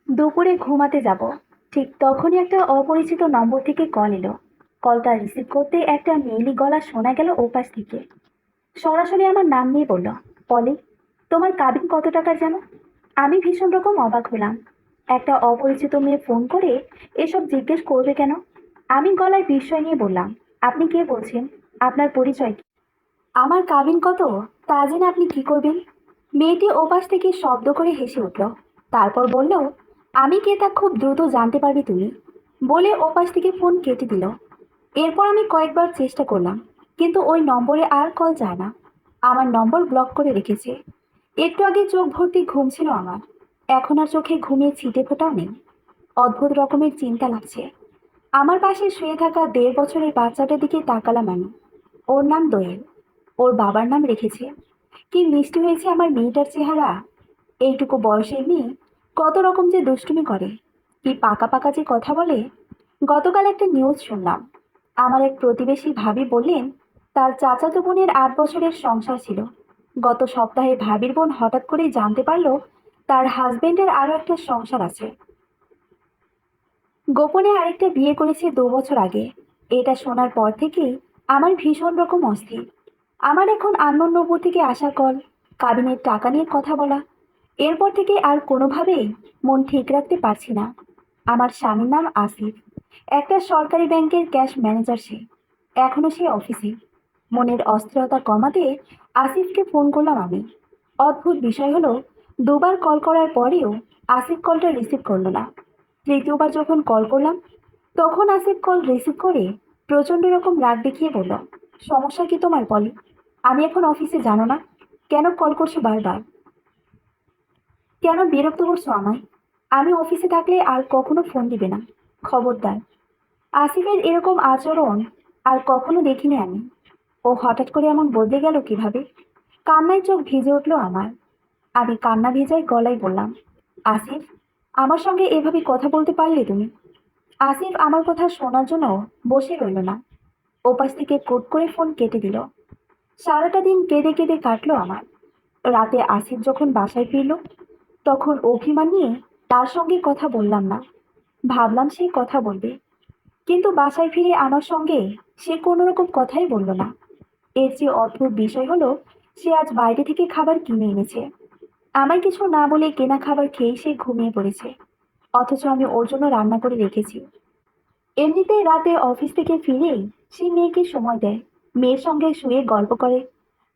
দুপুরে ঘুমাতে যাব, ঠিক তখনই একটা অপরিচিত নম্বর থেকে কল এলো। কলটা রিসিভ করতে একটা মেয়েলি গলা শোনা গেল ওপাশ থেকে। সরাসরি আমার নাম নিয়ে বলল, পলি, তোমার কাবিন কত টাকার জানো? আমি ভীষণ রকম অবাক হলাম। একটা অপরিচিত মেয়ে ফোন করে এসব জিজ্ঞেস করবে কেন? আমি গলায় বিস্ময় নিয়ে বললাম, আপনি কে বলছেন? আপনার পরিচয় কি? আমার কাবিন কত তা জেনে আপনি কি করবেন? মেয়েটি ওপাশ থেকে শব্দ করে হেসে উঠল। তারপর বলল, আমি কে তা খুব দ্রুত জানতে পারবে তুমি। বলে ওপাশ থেকে ফোন কেটে দিল। এরপর আমি কয়েকবার চেষ্টা করলাম, কিন্তু ওই নম্বরে আর কল যায় না। আমার নম্বর ব্লক করে রেখেছে। একটু আগে চোখ ভর্তি ঘুম ছিল আমার, এখন আর চোখে ঘুমিয়ে ছিটে ফোটাও নেই। অদ্ভুত রকমের চিন্তা লাগছে। আমার পাশে শুয়ে থাকা 1.5 বছরের বাচ্চাটার দিকে তাকালাম আমি। ওর নাম দোয়েল। ওর বাবার নাম রেখেছে। কি মিষ্টি হয়েছে আমার মেয়েটার চেহারা! এইটুকু বয়সের মেয়ে কত রকম যে দুষ্টুমি করে, কি পাকা পাকা যে কথা বলে! গতকাল একটা নিউজ শুনলাম। আমার এক প্রতিবেশী ভাবি বললেন, তার চাচাতো বোনের 8 বছরের সংসার ছিল। গত সপ্তাহে ভাবির বোন হঠাৎ করেই জানতে পারলো তার হাজবেন্ডের আরো একটা সংসার আছে। গোপনে আরেকটা বিয়ে করেছে 2 বছর আগে। এটা শোনার পর থেকেই আমার ভীষণ রকম অস্থির। আমার এখন আননোন নম্বর থেকে আসা কল, কাবিনের টাকা নিয়ে কথা বলা, এরপর থেকে আর কোনোভাবেই মন ঠিক রাখতে পারছি না। আমার স্বামীর নাম আসিফ, একটা সরকারি ব্যাংকের ক্যাশ ম্যানেজার সে। এখনো সে অফিসে। মনের অস্থিরতা কমাতে আসিফকে ফোন করলাম আমি। অদ্ভুত বিষয় হলো, দুবার কল করার পরেও আসিফ কলটা রিসিভ করলো না। তৃতীয়বার যখন কল করলাম, তখন আসিফ কল রিসিভ করে প্রচন্ড রকম রাগ দেখিয়ে বলল, সমস্যা কি তোমার বলি? আমি এখন অফিসে, জানো না? কেন কল করছো বারবার? কেন বিরক্ত করছো আমায়? আমি অফিসে থাকলে আর কখনো ফোন দিবে না, খবরদার। আসিফের এরকম আচরণ আর কখনো দেখিনি আমি। ও হঠাৎ করে এমন বদলে গেল কিভাবে? কান্নায় চোখ ভিজে উঠলো আমার। আমি কান্না ভেজাই গলায় বললাম, আসিফ, আমার সঙ্গে এভাবে কথা বলতে পারলে তুমি? আসিফ আমার কথা শোনার জন্য বসে রইল না। ওপাশ থেকে কোট করে ফোন কেটে দিল। সারাটা দিন কেঁদে কেঁদে কাটলো আমার। রাতে আসিফ যখন বাসায় ফিরল, তখন অভিমান নিয়ে তার সঙ্গে কথা বললাম না। ভাবলাম সে কথা বলবে, কিন্তু বাসায় ফিরে আমার সঙ্গে সে কোনো রকম কথাই বলল না। এর চেয়ে অদ্ভুত বিষয় হলো, সে আজ বাইরে থেকে খাবার কিনে এনেছে। আমায় কিছু না বলে কেনা খাবার খেয়ে সে ঘুমিয়ে পড়েছে, অথচ আমি ওর জন্য রান্না করে রেখেছি। এমনিতেই রাতে অফিস থেকে ফিরেই সে মেয়েকে সময় দেয়, মেয়ের সঙ্গে শুয়ে গল্প করে।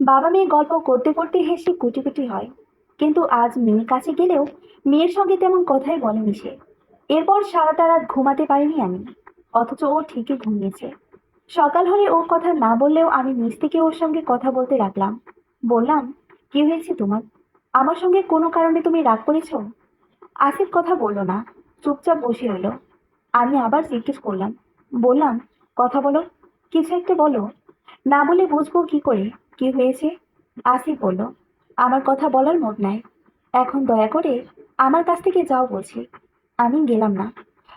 বাবা মেয়ে গল্প করতে করতে হেসে কুটি কুটি হয়। কিন্তু আজ মেয়ের কাছে গেলেও মেয়ের সঙ্গে তেমন কথাই বলেনি সে। এরপর সারাটা রাত ঘুমাতে পারিনি আমি, অথচ ও ঠিকই ঘুমিয়েছে। সকাল হলে ওর কথা না বললেও আমি নিজ থেকে ওর সঙ্গে কথা বলতে লাগলাম। বললাম, কি হয়েছে তোমার? আমার সঙ্গে কোনো কারণে তুমি রাগ করেছো? আসিফ কথা বলল না, চুপচাপ বসে রইল। আমি আবার জিজ্ঞেস করলাম, বললাম, কথা বলো, কিছু একটা বলো। না বলে বুঝবো কি করে কি হয়েছে? আসিফ বলল, আমার কথা বলার মুড নাই, এখন দয়া করে আমার কাছ থেকে যাও বলছি। আমি গেলাম না,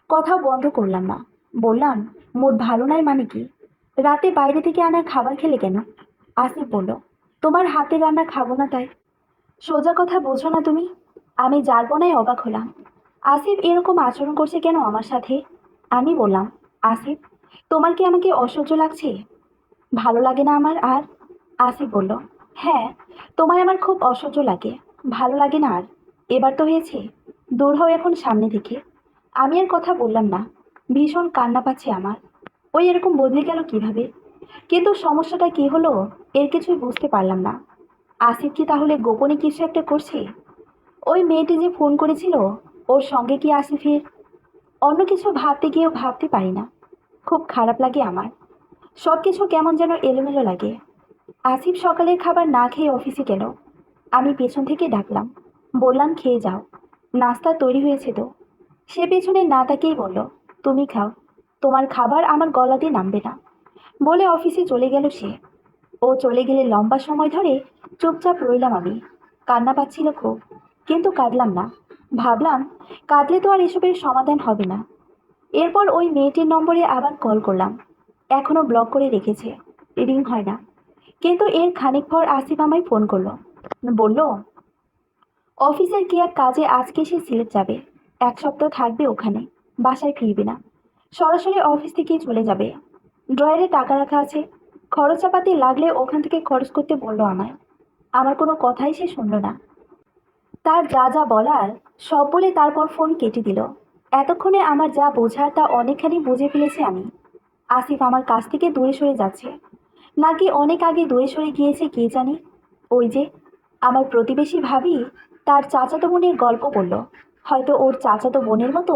কথা বন্ধ করলাম না। বললাম, মুড ভালো নাই মানে কি? রাতে বাইরে থেকে আনা খাবার খেলে কেন? আসিফ বলল, তোমার হাতে রান্না খাবো না তাই। সোজা কথা বোঝো না তুমি? আমি যার বনায় অবাক হলাম। আসিফ এরকম আচরণ করছে কেন আমার সাথে? আমি বললাম, আসিফ, তোমার কি আমাকে অসহ্য লাগছে? ভালো লাগে না আমার আর? আসিফ বলল, হ্যাঁ, তোমায় আমার খুব অসহ্য লাগে, ভালো লাগে না আর। এবার তো হয়েছে, দূর হও এখন সামনে থেকে। আমি আর কথা বললাম না। ভীষণ কান্না পাচ্ছে আমার। ওই এরকম বদলে গেল কিভাবে? কিন্তু সমস্যাটা কি হলো, এর কিছুই বুঝতে পারলাম না। আসিফ কি তাহলে গোপনে কিছু একটা করছে? ওই মেয়েটি যে ফোন করেছিল, ওর সঙ্গে কি আসিফের? অন্য কিছু ভাবতে গিয়েও ভাবতে পারি না। খুব খারাপ লাগে আমার। সব কিছু কেমন যেন এলোমেলো লাগে। আসিফ সকালের খাবার না খেয়ে অফিসে গেল। আমি পেছন থেকে ডাকলাম, বললাম, খেয়ে যাও, নাস্তা তৈরি হয়েছে তো। সে পেছনে না তাকিয়েই বলল, তুমি খাও, তোমার খাবার আমার গলা দিয়ে নামবে না। বলে অফিসে চলে গেল সে। ও চলে গেলে লম্বা সময় ধরে চুপচাপ রইলাম আমি। কান্না পাচ্ছিল খুব, কিন্তু কাঁদলাম না। ভাবলাম, কাঁদলে তো আর এসবের সমাধান হবে না। এরপর ওই মেয়েটির নম্বরে আবার কল করলাম। এখনো ব্লক করে রেখেছে, রিং হয় না। কিন্তু এর খানিক পর আসিফ আমায় ফোন করলো। বলল, অফিসের কি এক কাজে আজকে সে সিলেট যাবে। 1 সপ্তাহ থাকবে ওখানে, বাসায় ফিরবে না, সরাসরি অফিস থেকেই চলে যাবে। ড্রয়ারে টাকা রাখা আছে, খরচাপাতি লাগলে ওখান থেকে খরচ করতে বললো আমায়। আমার কোনো কথাই সে শুনল না। তার যা যা বলার সব বলে তারপর ফোন কেটে দিল। এতক্ষণে আমার যা বোঝার তা অনেকখানি বুঝে ফেলেছি আমি। আসিফ আমার কাছ থেকে দূরে সরে যাচ্ছে, নাকি অনেক আগে দূরে সরে গিয়েছে কে জানি। ওই যে আমার প্রতিবেশী ভাবি তার চাচাতো বোনের গল্প বলল, হয়তো ওর চাচাতো বোনের মতো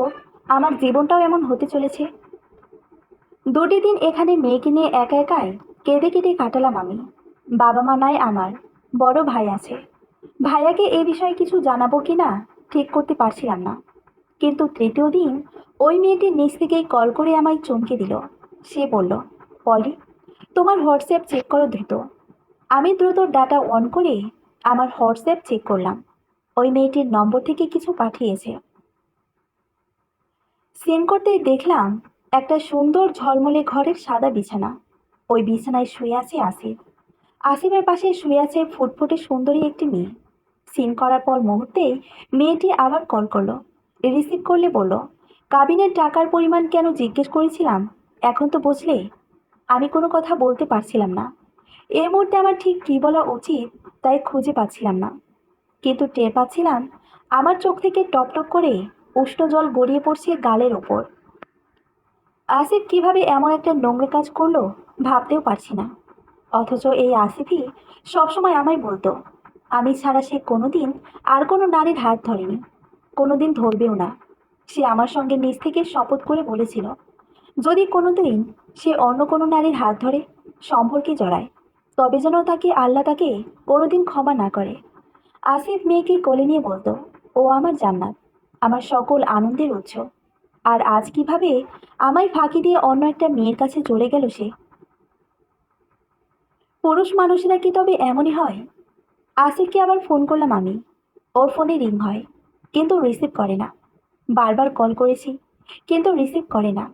আমার জীবনটাও এমন হতে চলেছে। 2টি দিন এখানে মেয়েকে নিয়ে একা একাই কেঁদে কেটে কাটালাম আমি। বাবা মা নাই আমার, বড় ভাই আছে। ভাইয়াকে এ বিষয়ে কিছু জানাবো কিনা ঠিক করতে পারছিলাম না। কিন্তু 3য় দিন ওই মেয়েটির নিচ থেকেই কল করে আমায় চমকে দিল। সে বলল, পলি, তোমার হোয়াটসঅ্যাপ চেক করো দ্রুত। আমি দ্রুত ডাটা অন করে আমার হোয়াটসঅ্যাপ চেক করলাম। ওই মেয়েটির নম্বর থেকে কিছু পাঠিয়েছে। সিন করতেই দেখলাম একটা সুন্দর ঝলমলে ঘরের সাদা বিছানা। ওই বিছানায় শুয়ে আছে আসিফ। আসিফের পাশে শুয়ে আছে ফুটফুটে সুন্দরী একটি মেয়ে। সিন করার পর মুহূর্তেই মেয়েটি আবার কল করলো। রিসিভ করলে বলল, কাবিনের টাকার পরিমাণ কেন জিজ্ঞেস করেছিলাম এখন তো বুঝলে? আমি কোনো কথা বলতে পারছিলাম না। এই মুহূর্তে আমার ঠিক কী বলা উচিত তাই খুঁজে পাচ্ছিলাম না। কিন্তু টের পাচ্ছিলাম আমার চোখ থেকে টপ টপ করে উষ্ণ জল গড়িয়ে পড়ছে গালের ওপর। আসিফ কিভাবে এমন একটা নোংরা কাজ করলো ভাবতেও পারছি না। অথচ এই আসিফই সবসময় আমায় বলতো, আমি ছাড়া সে কোনোদিন আর কোনো নারীর হাত ধরেনি, কোনোদিন ধরবেও না। সে আমার সঙ্গে নিজ থেকে শপথ করে বলেছিল, যদি কোনোদিন সে অন্য কোনো নারীর হাত ধরে, সম্পর্কে জড়ায়, তবে যেন আল্লাহ তাকে কোনোদিন ক্ষমা না করে। আসিফ মেয়েকে কোলে নিয়ে বলতো, ও আমার জান্নাত, আমার সকল আনন্দের উৎস। আর আজ কিভাবে আমায় ফাঁকি দিয়ে অন্য একটা মেয়ের কাছে চলে গেল সে? পুরুষ মানুষেরা কি তবে এমনই হয়? আসিফকে আবার ফোন করলাম আমি। ওর ফোনে রিং হয়, কিন্তু রিসিভ করে না। বারবার কল করেছি, কিন্তু রিসিভ করে না।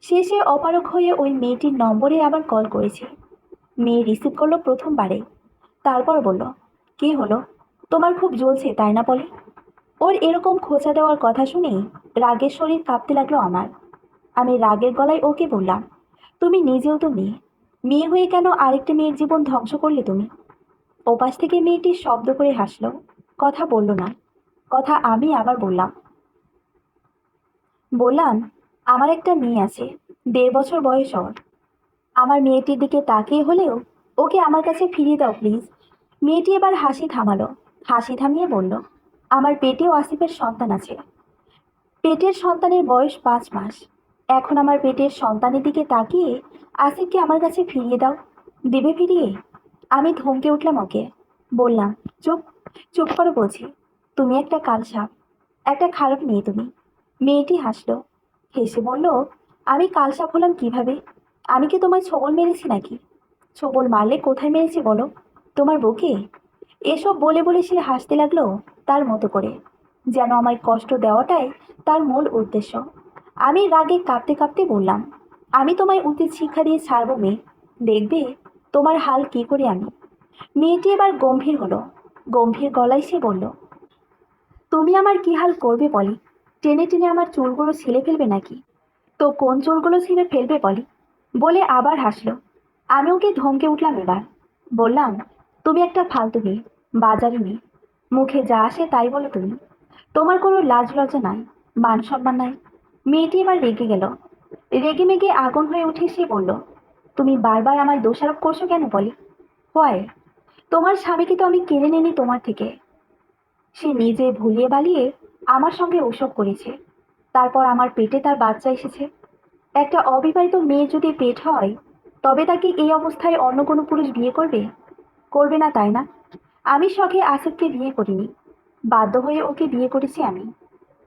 শেষে অপারগ হয়ে ওই মেয়েটির নম্বরে আবার কল করেছি। মেয়ে রিসিভ করলো প্রথমবারে। তারপর বলল, কি হলো, তোমার খুব জ্বলছে তাই না বলে? ওর এরকম খোঁচা দেওয়ার কথা শুনেই রাগের শরীর কাঁপতে লাগলো আমার। আমি রাগের গলায় ওকে বললাম, তুমি নিজেও তো মেয়ে, মেয়ে হয়ে কেন আরেকটা মেয়ের জীবন ধ্বংস করলে তুমি? ওপাশ থেকে মেয়েটি শব্দ করে হাসলো, কথা বলল না। কথা আমি আবার বললাম, বললাম আমার একটা মেয়ে আছে, 1.5 বছর বয়স ওর। আমার মেয়েটির দিকে তাকিয়ে হলেও ওকে আমার কাছে ফিরিয়ে দাও প্লিজ। মেয়েটি এবার হাসি থামালো। হাসি থামিয়ে বলল, আমার পেটেও আসিফের সন্তান আছে। পেটের সন্তানের বয়স 5 মাস। এখন আমার পেটের সন্তানের দিকে তাকিয়ে আসিফকে আমার কাছে ফিরিয়ে দাও। দেবে ফিরিয়ে? আমি ধমকে উঠলাম ওকে। বললাম, চুপ, চুপ করো বলছি। তুমি একটা কালসাপ, একটা খারাপ মেয়ে তুমি। মেয়েটি হাসলো, হেসে বলল, আমি কালসাপ হলাম কিভাবে? আমি কি তোমায় ছোবল মেরেছি নাকি? ছোবল মারলে কোথায় মেরেছি বলো? তোমার বুকে? এসব বলে বলে সে হাসতে লাগলো তার মতো করে, যেন আমায় কষ্ট দেওয়াটাই তার মূল উদ্দেশ্য। আমি রাগে কাঁপতে কাঁপতে বললাম, আমি তোমায় উচিত শিক্ষা দিয়ে ছাড়বো মেয়ে, দেখবে তোমার হাল কি করি আমি। মেয়েটি এবার গম্ভীর হলো। গম্ভীর গলায় সে বলল, তুমি আমার কি হাল করবে বলি? টেনে টেনে আমার চুলগুলো ছিলে ফেলবে নাকি? তো কোন চুলগুলো ছিলে ফেলবে বলি? বলে আবার হাসলো। আমি ওকে ধমকে উঠলাম এবার। বললাম, তুমি একটা ফালতু মেয়ে, বাজারে মেয়ে, মুখে যা আসে তাই বলো তুমি। তোমার কোনো লাজ লজ্জা নাই, মান সম্মান নাই। মেয়েটি এবার রেগে গেল। রেগে মেগে আগুন হয়ে উঠে সে বলল, তুমি বারবার আমায় দোষারোপ করছো কেন বলি? হয়, তোমার স্বামীকে তো আমি কিনে নিইনি তোমার থেকে। সে নিজে ভুলিয়ে বালিয়ে আমার সঙ্গে ওসব করেছে। তারপর আমার পেটে তার বাচ্চা এসেছে। একটা অবিবাহিত মেয়ে যদি পেট হয়, তবে তাকে এই অবস্থায় অন্য কোনো পুরুষ বিয়ে করবে? করবে না, তাই না? আমি শখে আসিফকে বিয়ে করিনি, বাধ্য হয়ে ওকে বিয়ে করেছি আমি।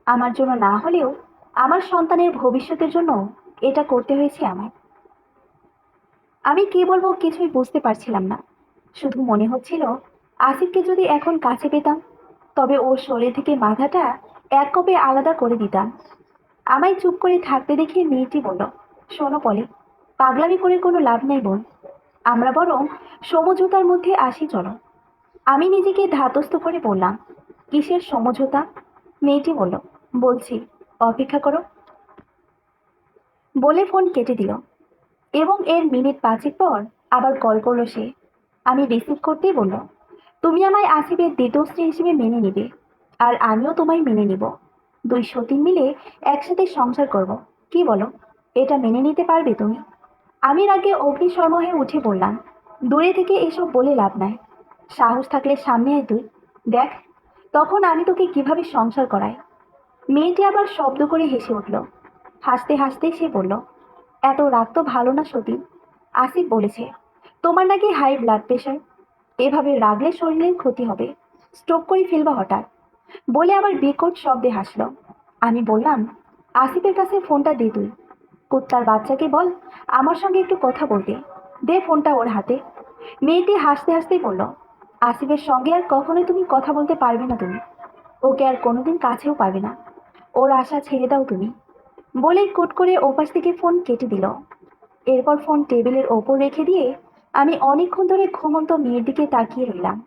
আমার জন্য না হলেও আমার সন্তানের ভবিষ্যতের জন্য এটা করতে হয়েছে আমার। আমি কি বলবো কিছুই বুঝতে পারছিলাম না। শুধু মনে হচ্ছিল, আসিফকে যদি এখন কাছে পেতাম, তবে ওর শরীর থেকে মাথাটা এক কপে আলাদা করে দিতাম। আমায় চুপ করে থাকতে দেখে মেয়েটি বলল, শোনো পলে, পাগলামি করে কোনো লাভ নেই বোন। আমরা বরং সমঝোতার মধ্যে আসি চলো। আমি নিজেকে ধাতস্থ করে বললাম, কিসের সমঝোতা? মেয়েটি বলল, বলছি, অপেক্ষা করো। বলে ফোন কেটে দিল এবং এর মিনিট পাঁচেক পর আবার কল করলো সে। আমি রিসিভ করতেই বলল, তুমি আমায় আসিফের দ্বিতীয় স্ত্রী হিসেবে মেনে নিবে, আর আমিও তোমায় মেনে নিব। দুই সতীন মিলে একসাথে সংসার করব। কি বলো, এটা মেনে নিতে পারবে তুমি? আমি রাগে অগ্নিশর্মা হয়ে উঠে পড়লাম। দূরে থেকে এসব বলে লাভ নাই, সাহস থাকলে সামনে আয় তুই, দেখ তখন আমি তোকে কিভাবে সংসার করাই। মেয়েটি আবার শব্দ করে হেসে উঠল। হাসতে হাসতে সে বলল, এত রাগ তো ভালো না সতীন। আসিফ বলেছে তোমার নাকি হাই ব্লাড প্রেশার, এভাবে রাগলে শরীরের ক্ষতি হবে, স্ট্রোক করে ফেলবা হঠাৎ। বলে আবার বিকট শব্দে হাসল। আমি বললাম, আসিফের কাছে ফোনটা দে তুই, কুত্তার বাচ্চাকে বল আমার সঙ্গে একটু কথা বলতে। দে ফোনটা ওর হাতে। মেয়েটি হাসতে হাসতেই বলল, আসিফের সঙ্গে আর কখনোই তুমি কথা বলতে পারবে না তুমি, ওকে আর কোনোদিন কাছেও পাবে না, ওর আশা ছেড়ে দাও তুমি। বলেই কুট করে ওপাশ থেকে ফোন কেটে দিল। এরপর ফোন টেবিলের ওপর রেখে দিয়ে আমি অনেকক্ষণ ধরে ঘুমন্ত মেয়ের দিকে তাকিয়ে রইলাম।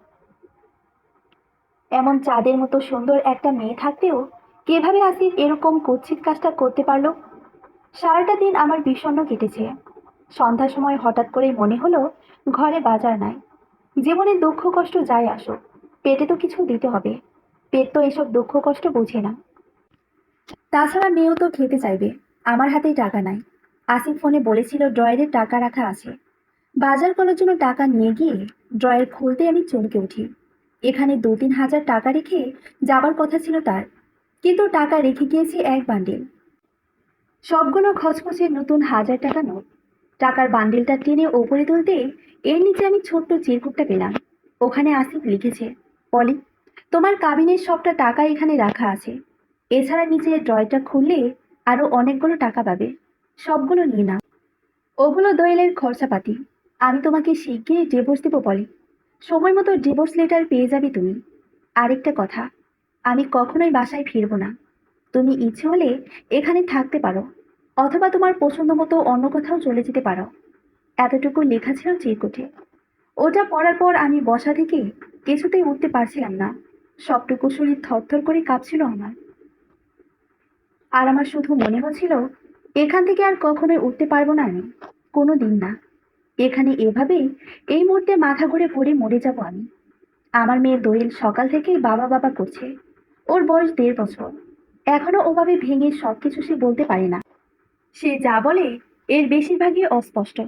এমন চাঁদের মতো সুন্দর একটা মেয়ে থাকতেও কিভাবে আসিফ এরকম কুৎসিত কাজটা করতে পারলো? সারাটা দিন আমার বিষণ্ণ কেটেছে। সন্ধ্যার সময় হঠাৎ করেই মনে হলো ঘরে বাজার নাই। জীবনে দুঃখ কষ্ট যাই আসুক, পেটে তো কিছু দিতে হবে। পেট তো এসব দুঃখ কষ্ট বোঝে না। তাছাড়া মেয়েও তো খেতে চাইবে। আমার হাতেই টাকা নাই। আসিফ ফোনে বলেছিল ড্রয়ারে টাকা রাখা আছে। বাজার করার জন্য টাকা নিয়ে গিয়ে ড্রয়ার খুলতে আমি চমকে উঠি। এখানে 2-3 হাজার টাকা রেখে যাবার কথা ছিল তার, কিন্তু টাকা রেখে গিয়েছে এক বান্ডিল, সবগুলো খচখচে নতুন 1000 টাকা নোট। টাকার বান্ডিলটা টেনে ওপরে তুলতে এর নিচে আমি ছোট্ট চিরকুটটা পেলাম। ওখানে আসিফ লিখেছে, পলি, তোমার কাবিনের সবটা টাকা এখানে রাখা আছে। এছাড়া নিচে ড্রয়টা খুললে আরো অনেকগুলো টাকা পাবে, সবগুলো নিয়ে নাও। ওগুলো দোয়েলের খরচাপাতি। আমি তোমাকে শিগগিরই ডিভোর্স দেবো পলি, সময় মতো ডিভোর্স লেটার পেয়ে যাবে তুমি। আরেকটা কথা, আমি কখনোই বাসায় ফিরবো না। তুমি ইচ্ছে হলে এখানে থাকতে পারো, অথবা তোমার পছন্দ মতো অন্য কোথাও চলে যেতে পারো। এতটুকু লেখা ছিল চিরকুটে। ওটা পড়ার পর আমি বসা থেকে কিছুতেই উঠতে পারছিলাম না। সবটুকু শরীর থরথর করে কাঁপছিল আমার। আর আমার শুধু মনে হচ্ছিল এখান থেকে আর কখনোই উঠতে পারবো না আমি, কোনো দিন না। এখানে এভাবেই এই মুহূর্তে মাথা ঘুরে পড়ে মরে যাব আমি। আমার মেয়ে দোয়েল সকাল থেকেই বাবা বাবা করছে। ওর বয়স 1.5 বছর। এখনো ওভাবে ভেঙে সবকিছু সে বলতে পারে না। সে যা বলে এর বেশিরভাগই অস্পষ্ট।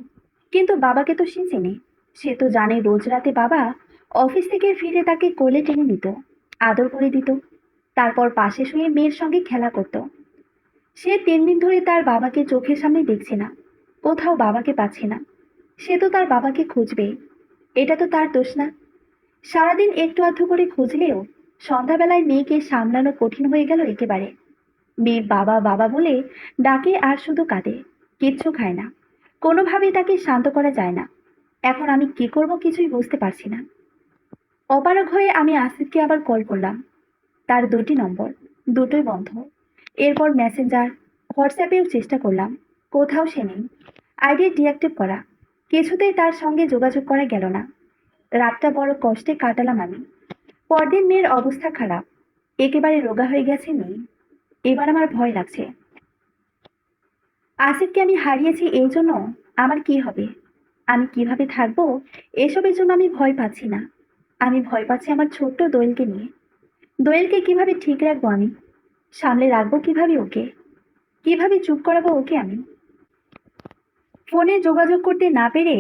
কিন্তু বাবাকে তো সে চেনে। সে তো জানে রোজ রাতে বাবা অফিস থেকে ফিরে তাকে কোলে টেনে নিত, আদর করে দিত, তারপর পাশে শুয়ে মেয়ের সঙ্গে খেলা করত। সে 3 দিন ধরে তার বাবাকে চোখের সামনে দেখছে না, কোথাও বাবাকে পাচ্ছে না। সে তো তার বাবাকে খুঁজবে, এটা তো তার দোষ না। সারাদিন একটু আধটু করে খুঁজলেও সন্ধ্যাবেলায় মেয়েকে সামলানো কঠিন হয়ে গেল একেবারে। মেয়ে বাবা বাবা বলে ডাকে আর শুধু কাঁদে, কিচ্ছু খায় না। কোনোভাবেই তাকে শান্ত করা যায় না। এখন আমি কি করব কিছুই বুঝতে পারছি না। অপারগ হয়ে আমি আসিফকে আবার কল করলাম। তার 2টি নম্বর, দুটোই বন্ধ। এরপর মেসেঞ্জার, হোয়াটসঅ্যাপেও চেষ্টা করলাম, কোথাও সে নেই। আইডি ডিঅ্যাক্টিভ করা, কিছুতেই তার সঙ্গে যোগাযোগ করা গেল না। রাতটা বড় কষ্টে কাটালাম আমি। পরদিন মেয়ের অবস্থা খারাপ, একেবারে রোগা হয়ে গেছে মেয়ে। এবার আমার ভয় লাগছে। আসিফকে আমি হারিয়েছি, এই জন্য আমার কি হবে, আমি কিভাবে থাকবো, এসবের জন্য আমি ভয় পাচ্ছি না। আমি ভয় পাচ্ছি আমার ছোট্ট দোয়েলকে নিয়ে। দোয়েলকে কিভাবে ঠিক রাখবো আমি, সামলে রাখবো কিভাবে ওকে, কিভাবে চুপ করাবো ওকে আমি। ফোনে যোগাযোগ করতে না পেরে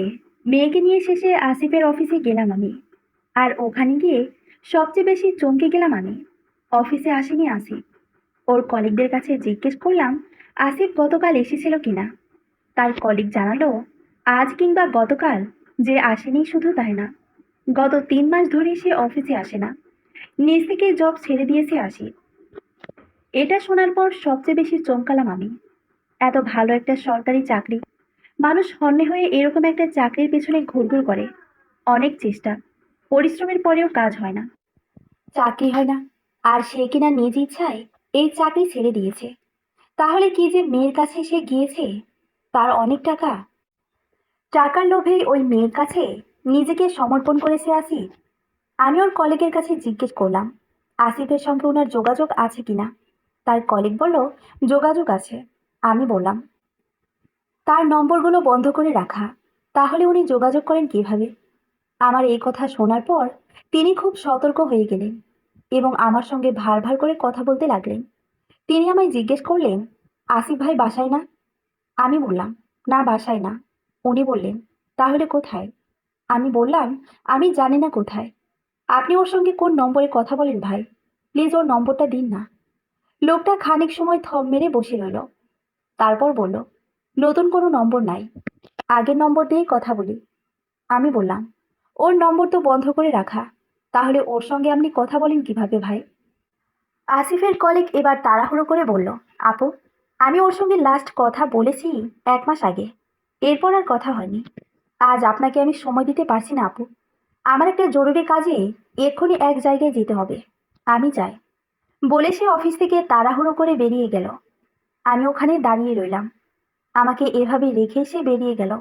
মেয়েকে নিয়ে শেষে আসিফের অফিসে গেলাম আমি। আর ওখানে গিয়ে সবচেয়ে বেশি চমকে গেলাম আমি। অফিসে আসেনি আসিফ। ওর কলিগদের কাছে জিজ্ঞেস করলাম আসিফ গতকাল এসেছিল কিনা। তার কলিগ জানালো আজ কিংবা গতকাল যে আসেনি শুধু তাই না, গত 3 মাস ধরে সে অফিসে আসে না, নিজ থেকে জব ছেড়ে দিয়েছে আসিফ। এটা শোনার পর সবচেয়ে বেশি চমকালাম আমি। এত ভালো একটা সরকারি চাকরি, মানুষ হন্যে হয়ে এরকম একটা চাকরির পেছনে ঘুরঘুর করে, অনেক চেষ্টা পরিশ্রমের পরেও কাজ হয় না, চাকরি হয় না। আর সে কিনা নিজ ইচ্ছায় এই চাকরি ছেড়ে দিয়েছে। তাহলে কি যে মেয়ের কাছে সে গিয়েছে, তার অনেক টাকা, টাকার লোভে ওই মেয়ের কাছে নিজেকে সমর্পণ করেছে আসিফ। আমি ওর কলিগের কাছে জিজ্ঞেস করলাম আসিফের সঙ্গে ওনার যোগাযোগ আছে কিনা। তার কলিগ বলল যোগাযোগ আছে। আমি বললাম তার নম্বরগুলো বন্ধ করে রাখা, তাহলে উনি যোগাযোগ করেন কিভাবে? আমার এই কথা শোনার পর তিনি খুব সতর্ক হয়ে গেলেন এবং আমার সঙ্গে ভার ভার করে কথা বলতে লাগলেন। তিনি আমায় জিজ্ঞেস করলেন, আসিফ ভাই বাসায় না? আমি বললাম, না বাসায় না। উনি বললেন, তাহলে কোথায়? আমি বললাম, আমি জানি না কোথায়। আপনি ওর সঙ্গে কোন নম্বরে কথা বলেন ভাই? প্লিজ ওর নম্বরটা দিন না। লোকটা খানিক সময় থম মেরে বসে রইল, তারপর বলল, নতুন কোনো নম্বর নাই, আগের নম্বর দিয়েই কথা বলি। আমি বললাম, ওর নম্বর তো বন্ধ করে রাখা, তাহলে ওর সঙ্গে আপনি কথা বলেন কিভাবে ভাই? আসিফের কলিগ এবার তাড়াহুড়ো করে বলল, আপু, আমি ওর সঙ্গে লাস্ট কথা বলেছি 1 মাস আগে, এরপর আর কথা হয়নি। আজ আপনাকে আমি সময় দিতে পারছি না আপু। আমার একটা জরুরি কাজে এক্ষুনি এক জায়গায় যেতে হবে। আমি যাই। বলে সে অফিস থেকে তাড়াহুড়ো করে বেরিয়ে গেল। আমি ওখানে দাঁড়িয়ে রইলাম। আমাকে এভাবে রেখে সে বেরিয়ে গেল।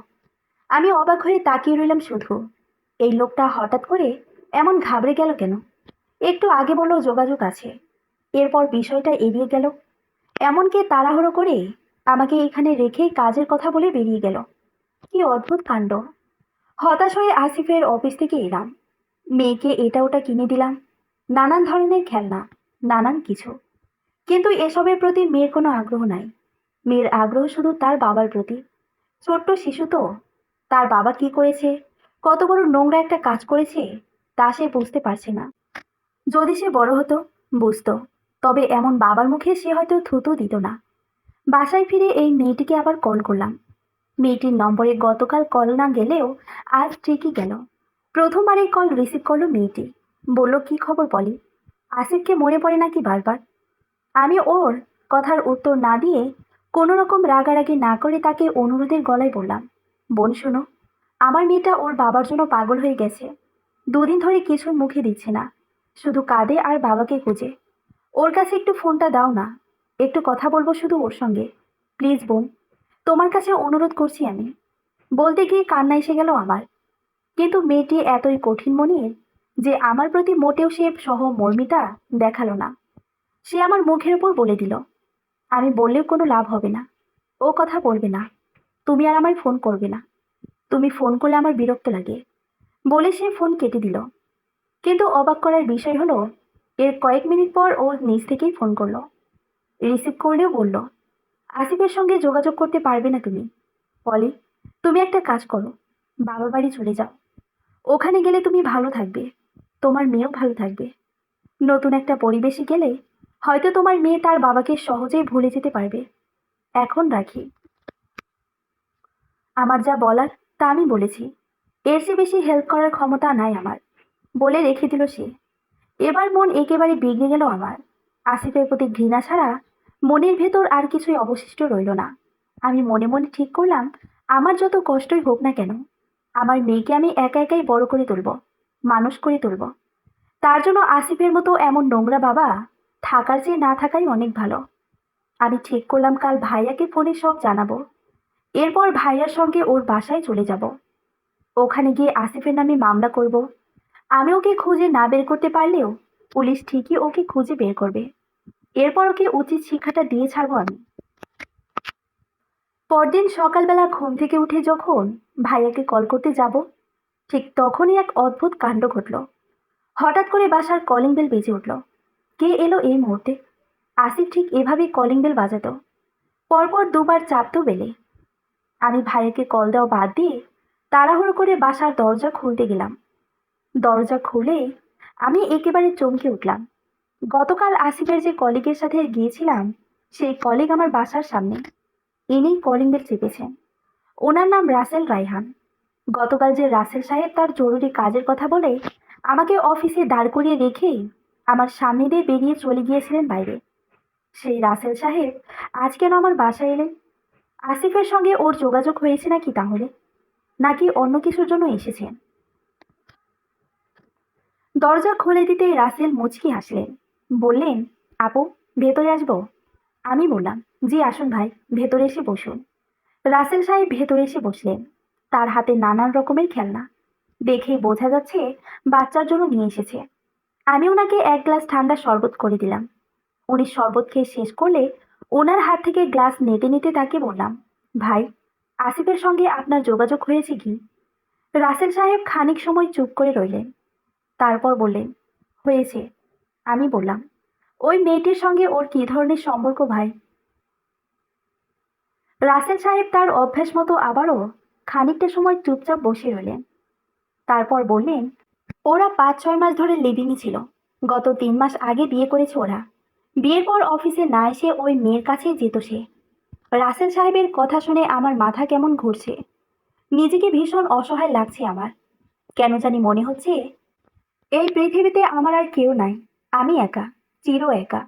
আমি অবাক হয়ে তাকিয়ে রইলাম শুধু। এই লোকটা হঠাৎ করে এমন ঘাবড়ে গেল কেন? একটু আগে বলল যোগাযোগ আছে, এরপর বিষয়টা এড়িয়ে গেল। এমনকি তাড়াহুড়ো করে আমাকে এখানে রেখেই কাজের কথা বলে বেরিয়ে গেল। কি অদ্ভুত কাণ্ড! হতাশ হয়ে আসিফের অফিস থেকে এলাম। মেয়েকে এটা ওটা কিনে দিলাম, নানান ধরনের খেলনা, নানান কিছু। কিন্তু এসবের প্রতি মেয়ের কোনো আগ্রহ নাই। মেয়ের আগ্রহ শুধু তার বাবার প্রতি। ছোট্ট শিশু তো, তার বাবা কি করেছে, কত বড় নোংরা একটা কাজ করেছে, তা সে বুঝতে পারছে না। যদি সে বড় হতো, বুঝতো, তবে এমন বাবার মুখে সে হয়তো থুতু দিত না। বাসায় ফিরে এই মেয়েটিকে আবার কল করলাম। মেয়েটির নম্বরে গতকাল কল না গেলেও আজ ঠিকই গেল। প্রথমবারেই কল রিসিভ করলো মেয়েটি। বলল, কি খবর বলি? আসিফকে মনে পড়ে নাকি বারবার? আমি ওর কথার উত্তর না দিয়ে কোনো রকম রাগারাগি না করে তাকে অনুরোধের গলায় বললাম, বোন শোনো, আমার মেয়েটা ওর বাবার জন্য পাগল হয়ে গেছে। 2 দিন ধরে কিছুর মুখে দিচ্ছে না, শুধু কাঁদে আর বাবাকে খুঁজে। ওর কাছে একটু ফোনটা দাও না, একটু কথা বলবো শুধু ওর সঙ্গে। প্লিজ বোন, তোমার কাছে অনুরোধ করছি আমি। বলতে গিয়ে কান্না এসে গেল আমার। কিন্তু মেয়েটি এতই কঠিন মনের যে আমার প্রতি মোটেও সে সহমর্মিতা দেখালো না। সে আমার মুখের উপর বলে দিল, আমি বললেও কোনো লাভ হবে না, ও কথা বলবে না, তুমি আর আমায় ফোন করবে না, তুমি ফোন করলে আমার বিরক্ত লাগে। বলে সে ফোন কেটে দিল। কিন্তু অবাক করার বিষয় হলো, এর কয়েক মিনিট পর ও নিজ থেকেই ফোন করলো। রিসিভ করলেও বলল, আসিফের সঙ্গে যোগাযোগ করতে পারবে না তুমি। পলি, তুমি একটা কাজ করো, বাবা বাড়ি চলে যাও। ওখানে গেলে তুমি ভালো থাকবে, তোমার মেয়েও ভালো থাকবে। নতুন একটা পরিবেশে গেলে হয়তো তোমার মেয়ে তার বাবাকে সহজেই ভুলে যেতে পারবে। এখন রাখি। আমার যা বলার তা আমি বলেছি, এর চেয়ে বেশি হেল্প করার ক্ষমতা নাই আমার। বলে রেখে দিল সে। এবার মন একেবারে বিগড়ে গেল আমার। আসিফের প্রতি ঘৃণা ছাড়া মনের ভেতর আর কিছুই অবশিষ্ট রইল না। আমি মনে মনে ঠিক করলাম, আমার যত কষ্টই হোক না কেন, আমার মেয়েকে আমি একা একাই বড় করে তুলব, মানুষ করে তুলব। তার জন্য আসিফের মতো এমন নোংরা বাবা থাকার চেয়ে না থাকাই অনেক ভালো। আমি ঠিক করলাম কাল ভাইয়াকে ফোনে সব জানাবো। এরপর ভাইয়ার সঙ্গে ওর বাসায় চলে যাব। ওখানে গিয়ে আসিফের নামে মামলা করব। আমি ওকে খুঁজে না বের করতে পারলেও পুলিশ ঠিকই ওকে খুঁজে বের করবে। এরপর ওকে উচিত শিক্ষাটা দিয়ে ছাড়বো আমি। পরদিন সকালবেলা ঘুম থেকে উঠে যখন ভাইয়াকে কল করতে যাব, ঠিক তখনই এক অদ্ভুত কাণ্ড ঘটল। হঠাৎ করে বাসার কলিং বেল বেজে উঠল। কে এলো এই মুহূর্তে? আসিফ ঠিক এভাবেই কলিং বেল বাজাতো, পরপর দুবার চাপতো বেলে। আমি ভাইয়াকে কল দেওয়া বাদ দিয়ে তাড়াহুড়ো করে বাসার দরজা খুলতে গেলাম। দরজা খুলে আমি একেবারে চমকে উঠলাম। গতকাল আসিফের যে কলিগের সাথে গিয়েছিলাম, সেই কলিগ আমার বাসার সামনে। ইনি কলিং বেল চেপেছেন। ওনার নাম রাসেল রায়হান। গতকাল যে রাসেল সাহেব তার জরুরি কাজের কথা বলে আমাকে অফিসে দাঁড় করিয়ে রেখেই আমার সামনে দিয়ে বেরিয়ে চলে গিয়েছিলেন বাইরে, সেই রাসেল সাহেব আজ কেন আমার বাসায় এলেন? আসিফের সঙ্গে ওর যোগাযোগ হয়েছে নাকি তাহলে? নাকি অন্য কিছুর জন্য এসেছেন? দরজা খুলে দিতেই রাসেল মুচকি হাসলেন। বললেন, আপু, ভেতরে আসবো? আমি বললাম, জি আসুন ভাই, ভেতরে এসে বসুন। রাসেল সাহেব ভেতরে এসে বসলেন। তার হাতে নানান রকমের খেলনা, দেখেই বোঝা যাচ্ছে বাচ্চার জন্য নিয়ে এসেছে। আমি ওনাকে 1 গ্লাস ঠান্ডা শরবত করে দিলাম। উনি শরবত খেয়ে শেষ করলে ওনার হাত থেকে গ্লাস নিতে নিতে তাকে বললাম, ভাই, আসিফের সঙ্গে আপনার যোগাযোগ হয়েছে কি? রাসেল সাহেব খানিক সময় চুপ করে রইলেন। তারপর বললেন, হয়েছে। আমি বললাম, ওই মেয়েটির সঙ্গে ওর কি ধরনের সম্পর্ক ভাই? রাসেল সাহেব তার অভ্যাস মতো আবারও খানিকটা সময় চুপচাপ বসে রইলেন। তারপর বললেন, ওরা 5-6 মাস ধরে লিভিংয়ে ছিল। গত 3 মাস আগে বিয়ে করেছে ওরা। বিয়ের পর অফিসে না এসে ওই মেয়ের কাছেই যেত সে। রাসেল সাহেবের কথা শুনে আমার মাথা কেমন ঘুরছে। নিজেকে ভীষণ অসহায় লাগছে আমার। কেন জানি মনে হচ্ছে এই পৃথিবীতে আমার আর কেউ নাই। আমি একা, চির একা।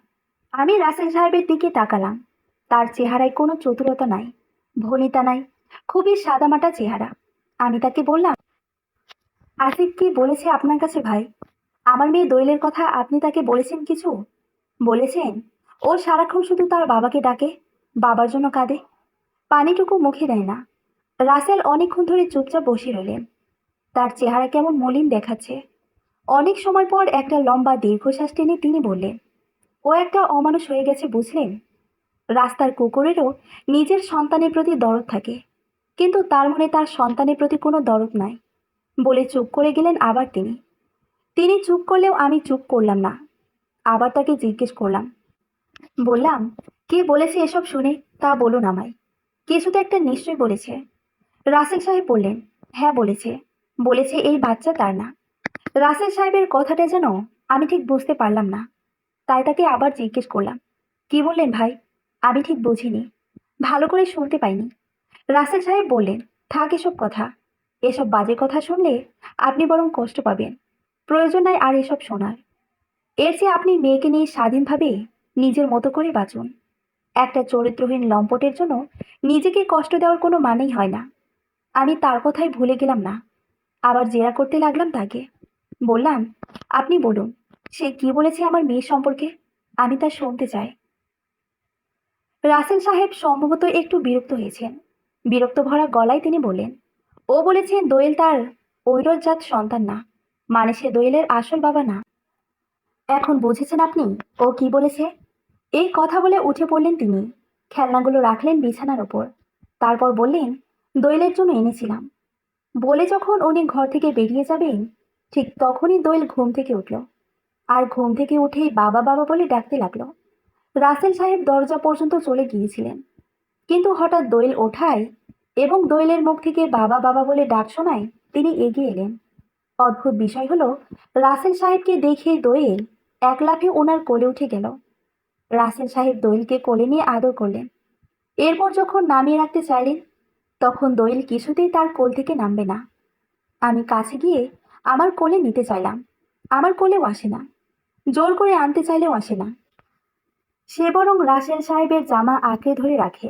আমি রাসেল সাহেবের দিকে তাকালাম। তার চেহারায় কোনো চতুরতা নাই, ভনিতা নাই, খুবই সাদামাটা চেহারা। আমি তাকে বললাম, আসিফ কি বলেছে আপনার কাছে ভাই? আমার মেয়ে দোয়েলের কথা আপনি তাকে বলেছেন কিছু? বলেছেন ও সারাক্ষণ শুধু তার বাবাকে ডাকে, বাবার জন্য কাঁদে, পানিটুকু মুখে দেয় না। রাসেল অনেকক্ষণ ধরে চুপচাপ বসে রইলেন। তার চেহারা কেমন মলিন দেখাচ্ছে। অনেক সময় পর একটা লম্বা দীর্ঘশ্বাস টেনে তিনি বললেন, ও একটা অমানুষ হয়ে গেছে বুঝলেন। রাস্তার কুকুরেরও নিজের সন্তানের প্রতি দরদ থাকে, কিন্তু তার মনে তার সন্তানের প্রতি কোনো দরদ নাই। বলে চুপ করে গেলেন আবার তিনি। তিনি চুপ করলেও আমি চুপ করলাম না। আবার তাকে জিজ্ঞেস করলাম, বললাম, কে বলেছে এসব শুনে তা বলুন আমায়। কিছু তো একটা নিশ্চয় বলেছে। রাসেল সাহেব বললেন, হ্যাঁ বলেছে। বলেছে এই বাচ্চা তার না। রাসেল সাহেবের কথাটা যেন আমি ঠিক বুঝতে পারলাম না। তাই তাকে আবার জিজ্ঞেস করলাম, কি বললেন ভাই? আমি ঠিক বুঝিনি, ভালো করে শুনতে পাইনি। রাসেল সাহেব বললেন, থাক এসব কথা। এসব বাজে কথা শুনলে আপনি বরং কষ্ট পাবেন। প্রয়োজন নাই আর এসব শোনার। এর চেয়ে আপনি মেয়েকে নিয়ে স্বাধীনভাবে নিজের মতো করে বাঁচুন। একটা চরিত্রহীন লম্পটের জন্য নিজেকে কষ্ট দেওয়ার কোনো মানেই হয় না। আমি তার কথাই ভুলে গেলাম না। আবার জেরা করতে লাগলাম তাকে। বললাম, আপনি বলুন, সে কি বলেছে আমার মেয়ে সম্পর্কে? আমি তা শুনতে চাই। রাসেল সাহেব সম্ভবত একটু বিরক্ত হয়েছেন। বিরক্ত ভরা গলায় তিনি বললেন, ও বলেছে দোয়েল তার ঐরজাত সন্তান না, মানে সে দোয়েলের আসল বাবা না। এখন বুঝেছেন আপনি ও কি বলেছে? এই কথা বলে উঠে পড়লেন তিনি। খেলনাগুলো রাখলেন বিছানার ওপর। তারপর বললেন, দোয়েলের জন্য এনেছিলাম। বলে যখন উনি ঘর থেকে বেরিয়ে যাবেন, ঠিক তখনই দোয়েল ঘুম থেকে উঠল। আর ঘুম থেকে উঠেই বাবা বাবা বলে ডাকতে লাগলো। রাসেল সাহেব দরজা পর্যন্ত চলে গিয়েছিলেন, কিন্তু হঠাৎ দোয়েল ওঠায় এবং দোয়েলের মুখ থেকে বাবা বাবা বলে ডাক শোনায় তিনি এগিয়ে এলেন। অদ্ভুত বিষয় হলো, রাসেল সাহেবকে দেখে দোয়েল এক লাফে ওনার কোলে উঠে গেল। রাসেল সাহেব দোয়েলকে কোলে নিয়ে আদর করলেন। এরপর যখন নামিয়ে রাখতে চাইলেন, তখন দোয়েল কিছুতেই তার কোল থেকে নামবে না। আমি কাছে গিয়ে আমার কোলে নিতে চাইলাম। আমার কোলেও আসে না। জোর করে আনতে চাইলেও আসে না। সে বরং রাসেল সাহেবের জামা আঁকড়ে ধরে রাখে।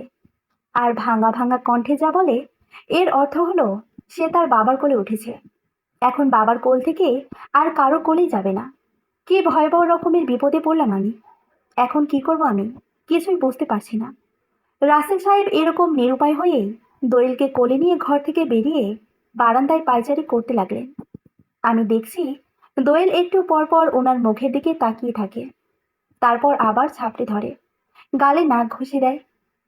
আর ভাঙা ভাঙা কণ্ঠে যা বলে, এর অর্থ হলো সে তার বাবার কোলে উঠেছে। এখন বাবার কোল থেকে আর কারো কোলেই যাবে না। কি ভয়াবহ রকমের বিপদে পড়লাম আমি। এখন কি করব আমি কিছুই বুঝতে পারছি না। রাসেল সাহেব এরকম নিরুপায় হয়ে দোয়েলকে কোলে নিয়ে ঘর থেকে বেরিয়ে বারান্দায় পায়চারি করতে লাগলেন। আমি দেখছি দোয়েল একটু পর পর ওনার মুখের দিকে তাকিয়ে থাকে। তারপর আবার ছাপড়ে ধরে, গালে নাক ঘষে দেয়।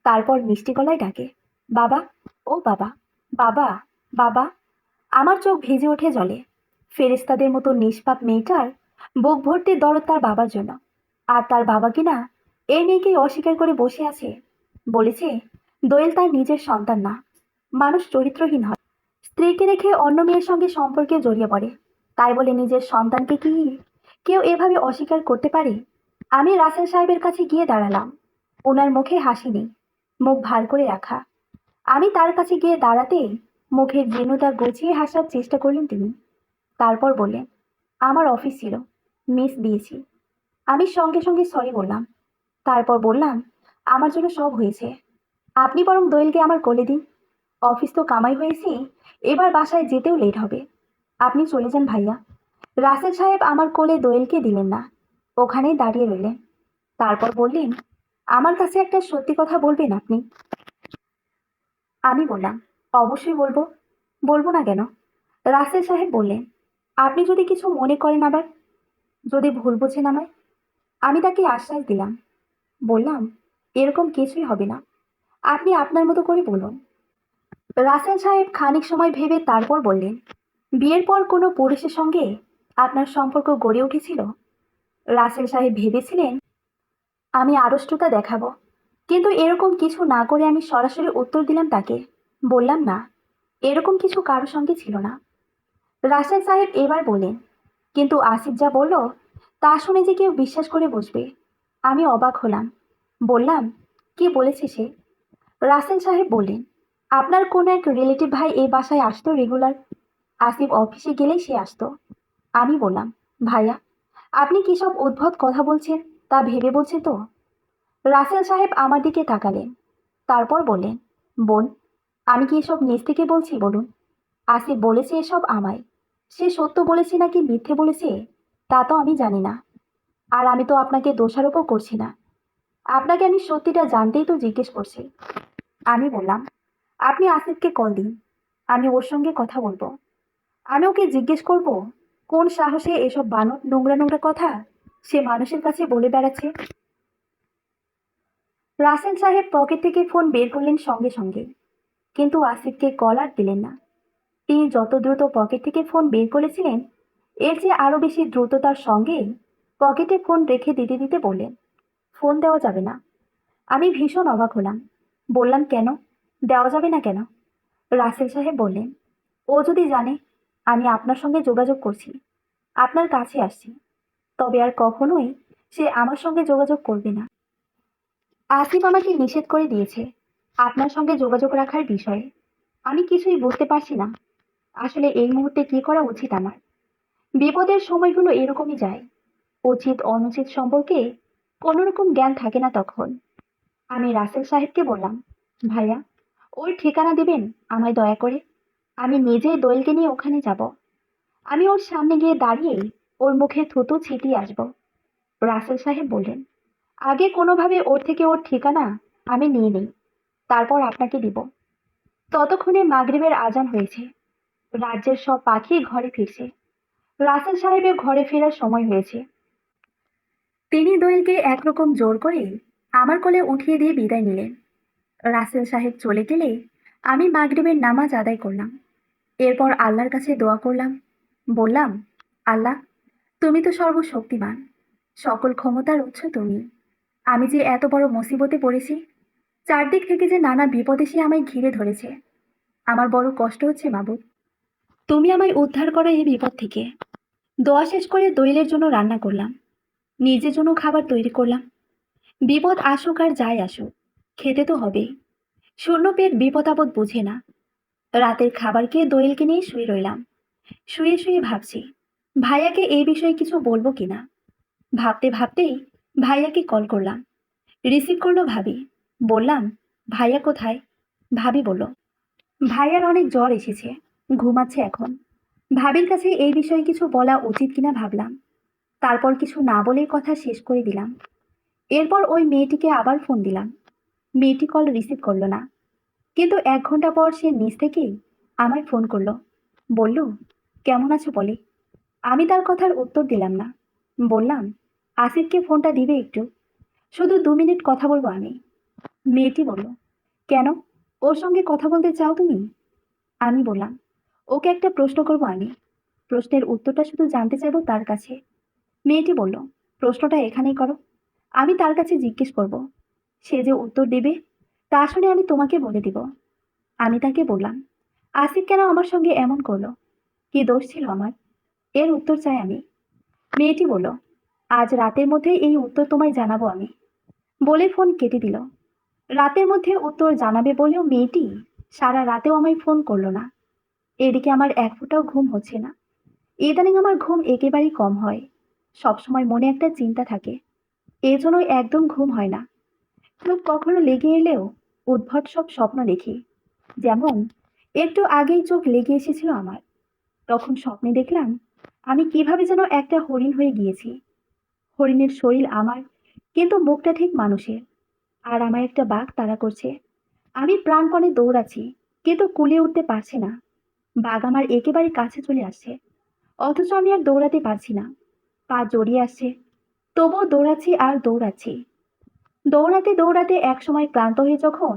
তারপর মিষ্টি গলায় ডাকে, বাবা, ও বাবা, বাবা, বাবা। আমার চোখ ভিজে ওঠে জলে। ফেরেশতাদের মতো নিষ্পাপ মেয়েটার বুক ভর্তি দরদ তার বাবার জন্য। আর তার বাবা কিনা এই মেয়েকেই অস্বীকার করে বসে আছে। বলেছে দোয়েল তার নিজের সন্তান না, মানুষ চরিত্রহীন হয়, স্ত্রীকে রেখে অন্য মেয়ের সঙ্গে সম্পর্কে জড়িয়ে পড়ে। তাই বলে নিজের সন্তানকে কি কেউ এভাবে অস্বীকার করতে পারে? আমি রাসেল সাহেবের কাছে গিয়ে দাঁড়ালাম। ওনার মুখে হাসি নেই, মুখ ভার করে রাখা। আমি তার কাছে গিয়ে দাঁড়াতেই মুখের জীর্ণতা গুছিয়ে হাসার চেষ্টা করলেন তিনি। তারপর বললেন, আমার অফিস ছিল, মিস দিয়েছি। আমি সঙ্গে সঙ্গে সরি বললাম। তারপর বললাম, আমার জন্য সব হয়েছে। আপনি বরং দোয়েলকে আমার কোলে দিন। অফিস তো কামাই হয়েছি, এবার বাসায় যেতেও লেট হবে। আপনি চলে যান ভাইয়া। রাসেল সাহেব আমার কোলে দোয়েলকে দিলেন না, ওখানেই দাঁড়িয়ে রইলেন। তারপর বললেন, আমার কাছে একটা সত্যি কথা বলবেন আপনি? আমি বললাম, অবশ্যই বলবো। বলবো না কেন? রাসেল সাহেব বললেন, আপনি যদি কিছু মনে করেন আবার, যদি ভুল বোঝেন আমায়। আমি তাকে আশ্বাস দিলাম, বললাম, এরকম কিছুই হবে না, আপনি আপনার মতো করে বলুন। রাসেল সাহেব খানিক সময় ভেবে তারপর বললেন, বিয়ের পর কোনো পুরুষের সঙ্গে আপনার সম্পর্ক গড়ে উঠেছিল? রাসেল সাহেব ভেবেছিলেন আমি আড়ষ্টতা দেখাবো, কিন্তু এরকম কিছু না করে আমি সরাসরি উত্তর দিলাম তাকে। বললাম, না, এরকম কিছু কারো সঙ্গে ছিল না। রাসেল সাহেব এবার বললেন, কিন্তু আসিফ যা বলল তা শুনে যে কেউ বিশ্বাস করে বসবে। আমি অবাক হলাম। বললাম, কি বলেছে সে? রাসেল সাহেব বললেন, আপনার কোনো এক রিলেটিভ ভাই এই বাসায় আসতো রেগুলার। আসিফ অফিসে গেলেই সে আসতো। আমি বললাম, ভাইয়া, আপনি কি সব উদ্ভট কথা বলছেন তা ভেবে বলছেন তো? রাসেল সাহেব আমার দিকে তাকালেন, তারপর বললেন, বোন, আমি কি এসব নিজ থেকে বলছি বলুন? আসিফ বলেছে এসব আমায়। সে সত্য বলেছে নাকি মিথ্যে বলেছে তা তো আমি জানি না, আর আমি তো আপনাকে দোষারোপও করছি না। আপনাকে আমি সত্যিটা জানতেই তো জিজ্ঞেস করছি। আমি বললাম, আপনি আসিফকে কল দিন, আমি ওর সঙ্গে কথা বলবো। আমি ওকে জিজ্ঞেস করব কোন সাহসে এসব বানর নোংরা নোংরা কথা সে মানুষের কাছে বলে বেড়াচ্ছে। রাসেল সাহেব পকেট থেকে ফোন বের করলেন সঙ্গে সঙ্গে, কিন্তু আসিফকে কল আর দিলেন না। তিনি যত দ্রুত পকেট থেকে ফোন বের করেছিলেন এর চেয়ে আরো বেশি দ্রুততার সঙ্গে পকেটে ফোন রেখে দিতে দিতে বললেন, ফোন দেওয়া যাবে না। আমি ভীষণ অবাক হলাম। বললাম, কেন দেওয়া যাবে না কেন? রাসেল সাহেব বললেন, ও যদি জানে আমি আপনার সঙ্গে যোগাযোগ করছি, আপনার কাছে আসছি, তবে আর কখনোই সে আমার সঙ্গে যোগাযোগ করবে না। আসিফ আমাকে নিষেধ করে দিয়েছে আপনার সঙ্গে যোগাযোগ রাখার বিষয়ে। আমি কিছুই বুঝতে পারছি না আসলে এই মুহূর্তে কি করা উচিত আমার। বিপদের সময়গুলো এরকমই যায়, উচিত অনুচিত সম্পর্কে কোনো রকম জ্ঞান থাকে না তখন। আমি রাসেল সাহেবকে বললাম, ভাইয়া, ওর ঠিকানা দিবেন আমায় দয়া করে। আমি নিজেই দোয়েলকে নিয়ে ওখানে যাব। আমি ওর সামনে গিয়ে দাঁড়িয়ে ওর মুখে থুতু ছিটিয়ে আসব। রাসেল সাহেব বললেন, আগে কোনোভাবে ওর থেকে ওর ঠিকানা আমি নিয়ে নিই, তারপর আপনাকে দিব। ততক্ষণে মাগরিবের আজান হয়েছে। রাজ্যের সব পাখি ঘরে ফিরছে। রাসেল সাহেবের ঘরে ফেরার সময় হয়েছে। তিনি দোয়েলকে একরকম জোর করে আমার কোলে উঠিয়ে দিয়ে বিদায় নিলেন। রাসেল সাহেব চলে গেলে আমি মাগরিবের নামাজ আদায় করলাম। এরপর আল্লাহর কাছে দোয়া করলাম। বললাম, আল্লাহ, তুমি তো সর্বশক্তিমান, সকল ক্ষমতার উৎস তুমি। আমি যে এত বড় মুসিবতে পড়েছি, চারদিক থেকে যে নানা বিপদ এসে আমায় ঘিরে ধরেছে, আমার বড় কষ্ট হচ্ছে মাবুদ। তুমি আমায় উদ্ধার করো এই বিপদ থেকে। দোয়া শেষ করে দোয়েলের জন্য রান্না করলাম, নিজের জন্য খাবার তৈরি করলাম। বিপদ আসুক আর যাই আসুক, খেতে তো হবেই। শূন্য পেট বিপদ আপদ বুঝে না। রাতের খাবার খেয়ে দোয়েলকে নিয়ে শুয়ে রইলাম। শুয়ে শুয়ে ভাবছি ভাইয়াকে এই বিষয়ে কিছু বলবো কিনা। ভাবতে ভাবতেই ভাইয়াকে কল করলাম। রিসিভ করলো ভাবি। বললাম, ভাইয়া কোথায়? ভাবি বলল, ভাইয়ার অনেক জ্বর এসেছে, ঘুমাচ্ছে এখন। ভাবির কাছে এই বিষয়ে কিছু বলা উচিত কিনা ভাবলাম, তারপর কিছু না বলেই কথা শেষ করে দিলাম। এরপর ওই মেয়েটিকে আবার ফোন দিলাম। মেয়েটি কল রিসিভ করলো না, কিন্তু 1 ঘন্টা পর সে নিজ থেকেই আমায় ফোন করলো। বলল, কেমন আছো বলে। আমি তার কথার উত্তর দিলাম না। বললাম, আসিফকে ফোনটা দিবে একটু, শুধু 2 মিনিট কথা বলবো আমি। মেয়েটি বলল, কেন, ওর সঙ্গে কথা বলতে চাও তুমি? আমি বললাম, ওকে একটা প্রশ্ন করবো আমি, প্রশ্নের উত্তরটা শুধু জানতে চাইবো তার কাছে। মেয়েটি বলল, প্রশ্নটা এখানেই করো, আমি তার কাছে জিজ্ঞেস করব, সে যে উত্তর দেবে তা শুনে আমি তোমাকে বলে দিব। আমি তাকে বললাম, আসিফ কেন আমার সঙ্গে এমন করলো, কি দোষ ছিল আমার, এর উত্তর চাই আমি। মেয়েটি বলল, আজ রাতের মধ্যে এই উত্তর তোমায় জানাবো আমি, বলে ফোন কেটে দিল। রাতের মধ্যে উত্তর জানাবে বলেও মেয়েটি সারা রাতেও আমায় ফোন করলো না। এদিকে আমার এক ফোঁটাও ঘুম হচ্ছে না। ইদানিং আমার ঘুম একেবারেই কম হয়, সবসময় মনে একটা চিন্তা থাকে, এই জন্যই একদম ঘুম হয় না। চোখ কখনো লেগে এলেও উদ্ভট সব স্বপ্ন দেখি। যেমন একটু আগেই চোখ লেগে এসেছিল আমার, তখন স্বপ্নে দেখলাম আমি কিভাবে যেন একটা হরিণ হয়ে গিয়েছি। হরিণের শরীর আমার, কিন্তু মুখটা ঠিক মানুষের, আর আমায় একটা বাঘ তাড়া করছে। আমি প্রাণপণে দৌড়াচ্ছি, কিন্তু কুলিয়ে উঠতে পারছি না। বাঘ আমার একেবারে কাছে চলে আসছে, অথচ আমি আর দৌড়াতে পারছি না। পা জড়িয়ে আসছে, তবুও দৌড়াচ্ছি আর দৌড়াচ্ছি। দৌড়াতে দৌড়াতে একসময় ক্লান্ত হয়ে যখন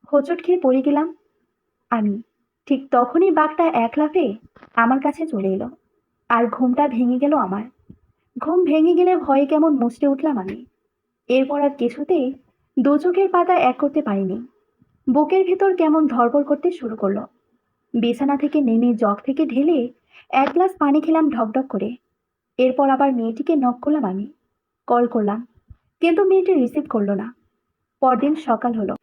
হোঁচট খেয়ে পড়ে গেলাম আমি, ঠিক তখনই বাঘটা এক লাফে আমার কাছে চলে এলো। আর ঘুমটা ভেঙে গেল আমার। ঘুম ভেঙে গেলে ভয়ে কেমন মুচড়ে উঠলাম আমি। এরপর আর কিছুতেই দু চোখের পাতা এক করতে পারিনি। বুকের ভেতর কেমন ধড়ফড় করতে শুরু করলো। বিছানা থেকে নেমে জগ থেকে ঢেলে এক গ্লাস পানি খেলাম ঢকঢক করে। এরপর আবার মেয়েটিকে নক করলাম আমি। কল করলাম, কিন্তু মেয়েটি রিসিভ করলো না। পরদিন সকাল হলো,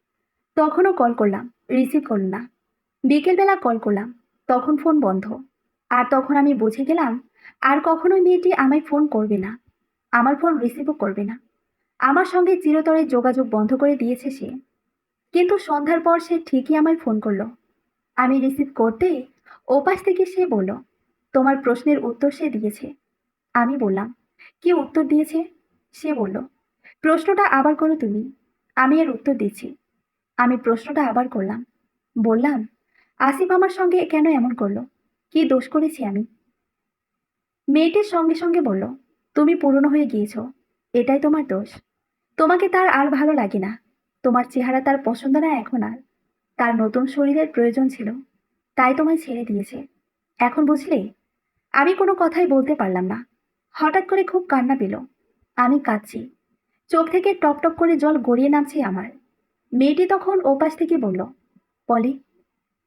তখনও কল করলাম, রিসিভ করলো না। বিকেলবেলা কল করলাম, তখন ফোন বন্ধ। আর তখন আমি বুঝে গেলাম আর কখনোই মেয়েটি আমায় ফোন করবে না, আমার ফোন রিসিভও করবে না। আমার সঙ্গে চিরতরে যোগাযোগ বন্ধ করে দিয়েছে সে। কিন্তু সন্ধ্যার পর সে ঠিকই আমায় ফোন করলো। আমি রিসিভ করতেই ওপাশ থেকে সে বলল, তোমার প্রশ্নের উত্তর সে দিয়েছে। আমি বললাম, কি উত্তর দিয়েছে? সে বলল, প্রশ্নটা আবার করো তুমি। আমি এর উত্তর দিচ্ছি। আমি প্রশ্নটা আবার করলাম, বললাম, আসিফ আমার সঙ্গে কেন এমন করলো? কি দোষ করেছি আমি? মেয়েটির সঙ্গে সঙ্গে বলল, তুমি পুরনো হয়ে গিয়েছো, এটাই তোমার দোষ। তোমাকে তার আর ভালো লাগে না। তোমার চেহারা তার পছন্দ না এখন আর। তার নতুন শরীরের প্রয়োজন ছিল, তাই তোমায় ছেড়ে দিয়েছে। এখন বুঝলে? আমি কোনো কথাই বলতে পারলাম না। হঠাৎ করে খুব কান্না পেল। আমি কাঁদছি, চোখ থেকে টপ টপ করে জল গড়িয়ে নামছে আমার। মেয়েটি তখন ওপাশ থেকে বলল, পলি,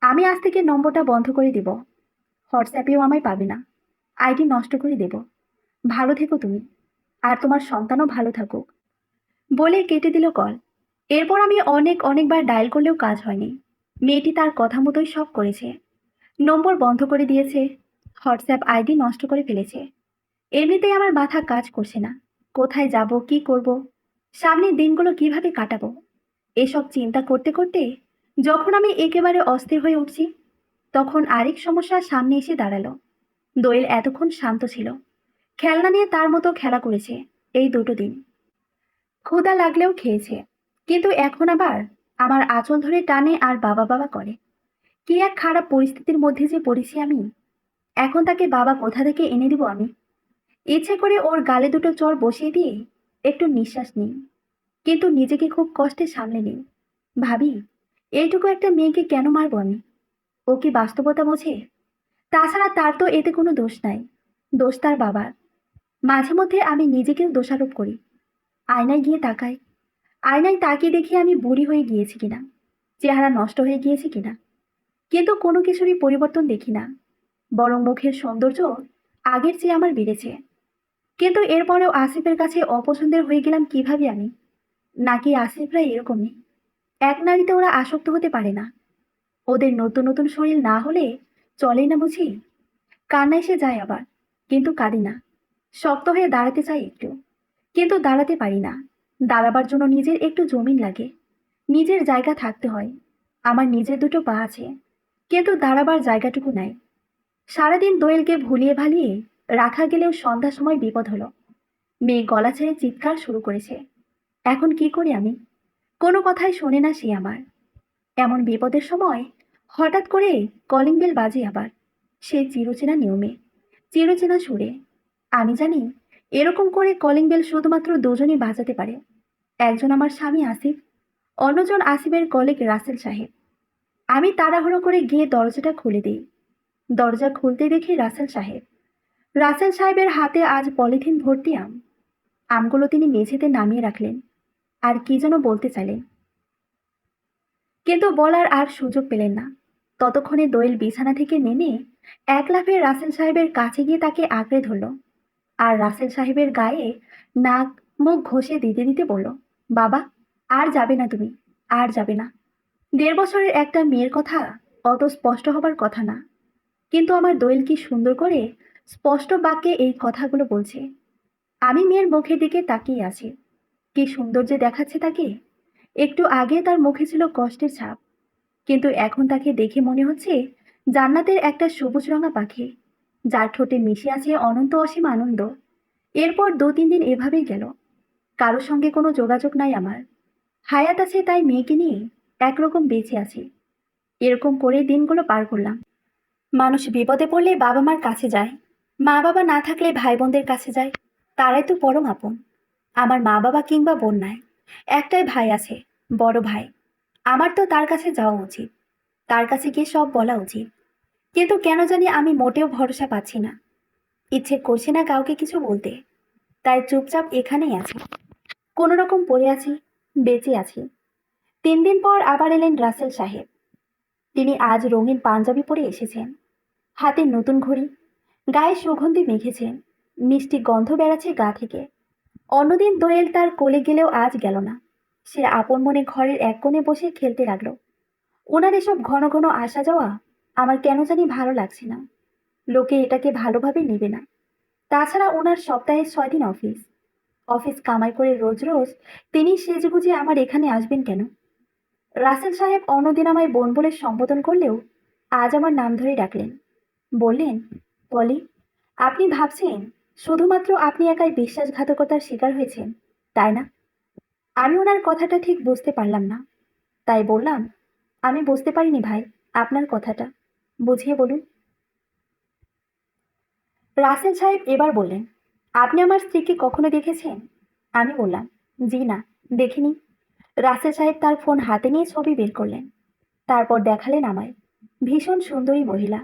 আমি আজ থেকে নম্বরটা বন্ধ করে দেব। হোয়াটসঅ্যাপেও আমায় পাবে না। আইডি নষ্ট করে দেব। ভালো থেকো তুমি, আর তোমার সন্তানও ভালো থাকুক। বলে কেটে দিল কল। এরপর আমি অনেকবার ডায়াল করলেও কাজ হয়নি। মেয়েটি তার কথা মতোই সব করেছে। নম্বর বন্ধ করে দিয়েছে, হোয়াটসঅ্যাপ আইডি নষ্ট করে ফেলেছে। এমনিতেই আমার মাথা কাজ করছে না। কোথায় যাব, কি করব, সামনের দিনগুলো কিভাবে কাটাবো, এসব চিন্তা করতে করতে যখন আমি একেবারে অস্থির হয়ে উঠছি, তখন আরেক সমস্যা সামনে এসে দাঁড়ালো। দোয়েল এতক্ষণ শান্ত ছিল, খেলনা নিয়ে তার মতো খেলা করেছে এই দুটো দিন। ক্ষুধা লাগলেও খেয়েছে, কিন্তু এখন আবার আমার আঁচল ধরে টানে আর বাবা বাবা করে। কি এক খারাপ পরিস্থিতির মধ্যে যে পড়েছি আমি। এখন তাকে বাবা কোথা থেকে এনে দিব আমি? ইচ্ছে করে ওর গালে দুটো চড় বসিয়ে দিয়ে একটু নিঃশ্বাস নিই, কিন্তু নিজেকে খুব কষ্টে সামলে নিই। ভাবি, এইটুকু একটা মেয়েকে কেন মারবো আমি? ও কি বাস্তবতা বোঝে? তাছাড়া তার তো এতে কোনো দোষ নাই, দোষ তার বাবার। মাঝে মধ্যে আমি নিজেকেও দোষারোপ করি। আয়নায় গিয়ে তাকাই, আয়নায় তাকিয়ে দেখি আমি বুড়ি হয়ে গিয়েছি কিনা, চেহারা নষ্ট হয়ে গিয়েছে কিনা। কিন্তু কোনো কিছুরই পরিবর্তন দেখি না, বরং মুখের সৌন্দর্য আগের চেয়ে আমার বেড়েছে। কিন্তু এরপরেও আসিফের কাছে অপছন্দের হয়ে গেলাম কিভাবে আমি? নাকি আসিফরা এরকমই, এক নারীতে ওরা আসক্ত হতে পারে না? ওদের নতুন নতুন শরীর না হলে চলেই না বুঝি? কান্না এসে যায় আবার, কিন্তু কাঁদি না। শক্ত হয়ে দাঁড়াতে চাই একটু, কিন্তু দাঁড়াতে পারি না। দাঁড়াবার জন্য নিজের একটু জমিন লাগে, নিজের জায়গা থাকতে হয়। আমার নিজের দুটো পা আছে, কিন্তু দাঁড়াবার জায়গাটুকু নাই। সারাদিন দোয়েলকে ভুলিয়ে ভালিয়ে রাখা গেলেও সন্ধ্যার সময় বিপদ হলো। মেয়ে গলা ছেড়ে চিৎকার শুরু করেছে। এখন কি করি আমি? কোনো কথাই শোনে না সে আমার। এমন বিপদের সময় হঠাৎ করে কলিং বেল বাজে আবার, সে চিরচেনা নিয়মে, চিরচেনা সুরে। আমি জানি এরকম করে কলিং বেল শুধুমাত্র দুজনই বাজাতে পারে। একজন আমার স্বামী আসিফ, অন্যজন আসিফের কলিগ রাসেল সাহেব। আমি তাড়াহুড়ো করে গিয়ে দরজাটা খুলে দিই। দরজা খুলতে দেখি রাসেল সাহেব। রাসেল সাহেবের হাতে আজ পলিথিন ভর্তি আম। আমগুলো তিনি মেঝেতে নামিয়ে রাখলেন, আর কি যেন বলতে চাইলেন, কিন্তু বলার আর সুযোগ পেলেন না। ততক্ষণে দোয়েল বিছানা থেকে নেমে এক লাফে রাসেল সাহেবের কাছে গিয়ে তাকে আঁকড়ে ধরল, আর রাসেল সাহেবের গায়ে নাক মুখ ঘষে দিতে দিতে বলল, বাবা, আর যাবে না তুমি, আর যাবে না। 1.5 বছরের একটা মেয়ের কথা অত স্পষ্ট হবার কথা না, কিন্তু আমার দোয়েল কি সুন্দর করে স্পষ্ট বাক্যে এই কথাগুলো বলছে। আমি মেয়ের মুখের দিকে তাকিয়ে আছি। কি সুন্দর যে দেখাচ্ছে তাকে। একটু আগে তার মুখে ছিল কষ্টের ছাপ, কিন্তু এখন তাকে দেখে মনে হচ্ছে জান্নাতের একটা সবুজ রঙা পাখি, যার ঠোঁটে মিশে আছে অনন্ত অসীম আনন্দ। এরপর 2-3 দিন এভাবেই গেল। কারো সঙ্গে কোনো যোগাযোগ নাই আমার। হায়াত আছে তাই মেয়েকে নিয়ে একরকম বেঁচে আছি। এরকম করে দিনগুলো পার করলাম। মানুষ বিপদে পড়লে বাবা মার কাছে যায়, মা বাবা না থাকলে ভাই বোনদের কাছে যায়। তারাই তো পরম আপন। আমার মা বাবা কিংবা বোন নাই, একটাই ভাই আছে, বড় ভাই। আমার তো তার কাছে যাওয়া উচিত, তার কাছে গিয়ে সব বলা উচিত। কিন্তু কেন জানি আমি মোটেও ভরসা পাচ্ছি না। ইচ্ছে করছে না কাউকে কিছু বলতে। তাই চুপচাপ এখানেই আছি, কোনো রকম পড়ে আছি, বেঁচে আছি। 3 দিন পর আবার এলেন রাসেল সাহেব। তিনি আজ রঙিন পাঞ্জাবি পরে এসেছেন, হাতে নতুন ঘড়ি, গায়ে সুগন্ধি মেখেছেন, মিষ্টি গন্ধ বেড়াচ্ছে গা থেকে। অন্যদিন দোয়েল তার কোলে গেলেও আজ গেল না। সে আপন মনে ঘরের এক কোণে বসে খেলতে লাগলো। ওনার এসব ঘন ঘন আসা যাওয়া আমার কেন জানি ভালো লাগছে না। লোকে এটাকে ভালোভাবে নেবে না। তাছাড়া ওনার সপ্তাহে 6 দিন অফিস। অফিস কামাই করে রোজ রোজ তিনি সেজেগুজে আমার এখানে আসবেন কেন? রাসেল সাহেব অন্যদিন আমায় বোন বলে সম্বোধন করলেও আজ আমার নাম ধরে ডাকলেন। বললেন, পলি, আপনি ভাবছেন শুধুমাত্র আপনি একাই বিশ্বাসঘাতকতার শিকার হয়েছেন, তাই না? আমি ওনার কথাটা ঠিক বুঝতে পারলাম না। তাই বললাম, আমি বুঝতে পারিনি ভাই, আপনার কথাটা বুঝিয়ে বলুন। রাসেল সাহেব এবার বললেন, আপনি আমার স্ত্রীকে কখনো দেখেছেন? আমি বললাম, জি না, দেখিনি। রাসেল সাহেব তার ফোন হাতে নিয়ে ছবি বের করলেন। তারপর দেখালেন আমায়। ভীষণ সুন্দরী মহিলা।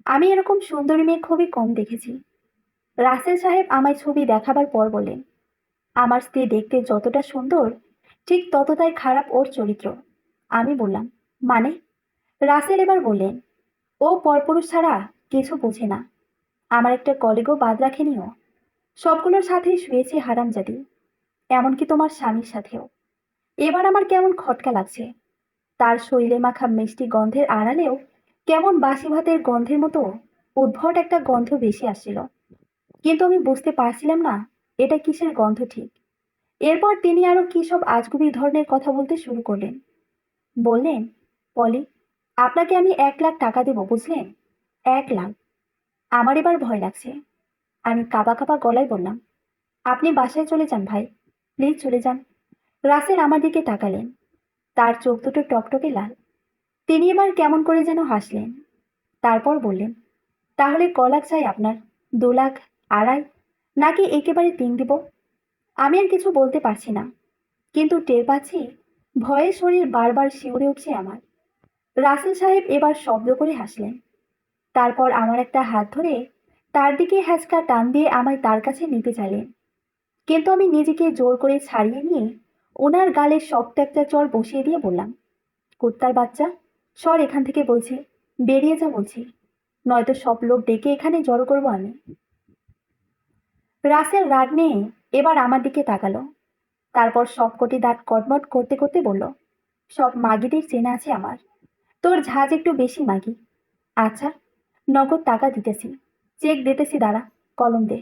আমি এরকম সুন্দরী মেয়ে খুবই কম দেখেছি। রাসেল সাহেব আমায় ছবি দেখাবার পর বললেন, আমার স্ত্রী দেখতে যতটা সুন্দর, ঠিক ততটাই খারাপ ওর চরিত্র। আমি বললাম, মানে? রাসেল এবার বললেন, ও পরপুরুষ ছাড়া কিছু বোঝে না। আমার একটা কলিগও বাদ রাখেনি ও। সবগুলোর সাথেই শুয়েছে হারামজাদি, এমনকি তোমার স্বামীর সাথেও। এবার আমার কেমন খটকা লাগছে। তার শরীরে মাখা মিষ্টি গন্ধের আড়ালেও কেমন বাসি ভাতের গন্ধের মতো উদ্ভট একটা গন্ধ বেশি আসছিল। কিন্তু আমি বুঝতে পারছিলাম না এটা কিসের গন্ধ ঠিক। এরপর তিনি আরো কি সব আজগুবি ধরনের কথা বলতে শুরু করলেন। বললেন, পলি, আপনাকে আমি 1 লাখ টাকা দেবো, বুঝলেন? 1 লাখ। আমার এবার ভয় লাগছে। আমি কাঁপা কাঁপা গলায় বললাম, আপনি বাসায় চলে যান ভাই, প্লিজ চলে যান। রাসেল আমার দিকে তাকালেন। তার চোখ দুটো টকটকে লাল। তিনি এবার কেমন করে যেন হাসলেন। তারপর বললেন, তাহলে ক লাখ চাই আপনার? 2 লাখ, আড়াই, নাকি একেবারে 3 দিব? আমি আর কিছু বলতে পারছি না, কিন্তু টের পাচ্ছি ভয়ে শরীর বারবার শিউরে উঠছে আমার। রাসেল সাহেব এবার শব্দ করে হাসলেন। তারপর আমার একটা হাত ধরে তার দিকে হ্যাঁচকা টান দিয়ে আমায় তার কাছে নিতে চাইলেন। কিন্তু আমি নিজেকে জোর করে ছাড়িয়ে নিয়ে ওনার গালে শক্ত একটা চড় বসিয়ে দিয়ে বললাম, কুত্তার বাচ্চা, সর এখান থেকে বলছি, বেরিয়ে যা বলছি, নয়তো সব লোক ডেকে এখানে জড়ো করবো আমি। রাসেল রাগ নিয়ে এবার আমার দিকে তাকালো। তারপর সবকটি দাঁত কটমট করতে করতে বলল, সব মাগিদের চেনা আছে আমার। তোর ঝাঁজ একটু বেশি মাগি। আচ্ছা, নগদ টাকা দিতেছি, চেক দিতেছি, দাঁড়া, কলম দে।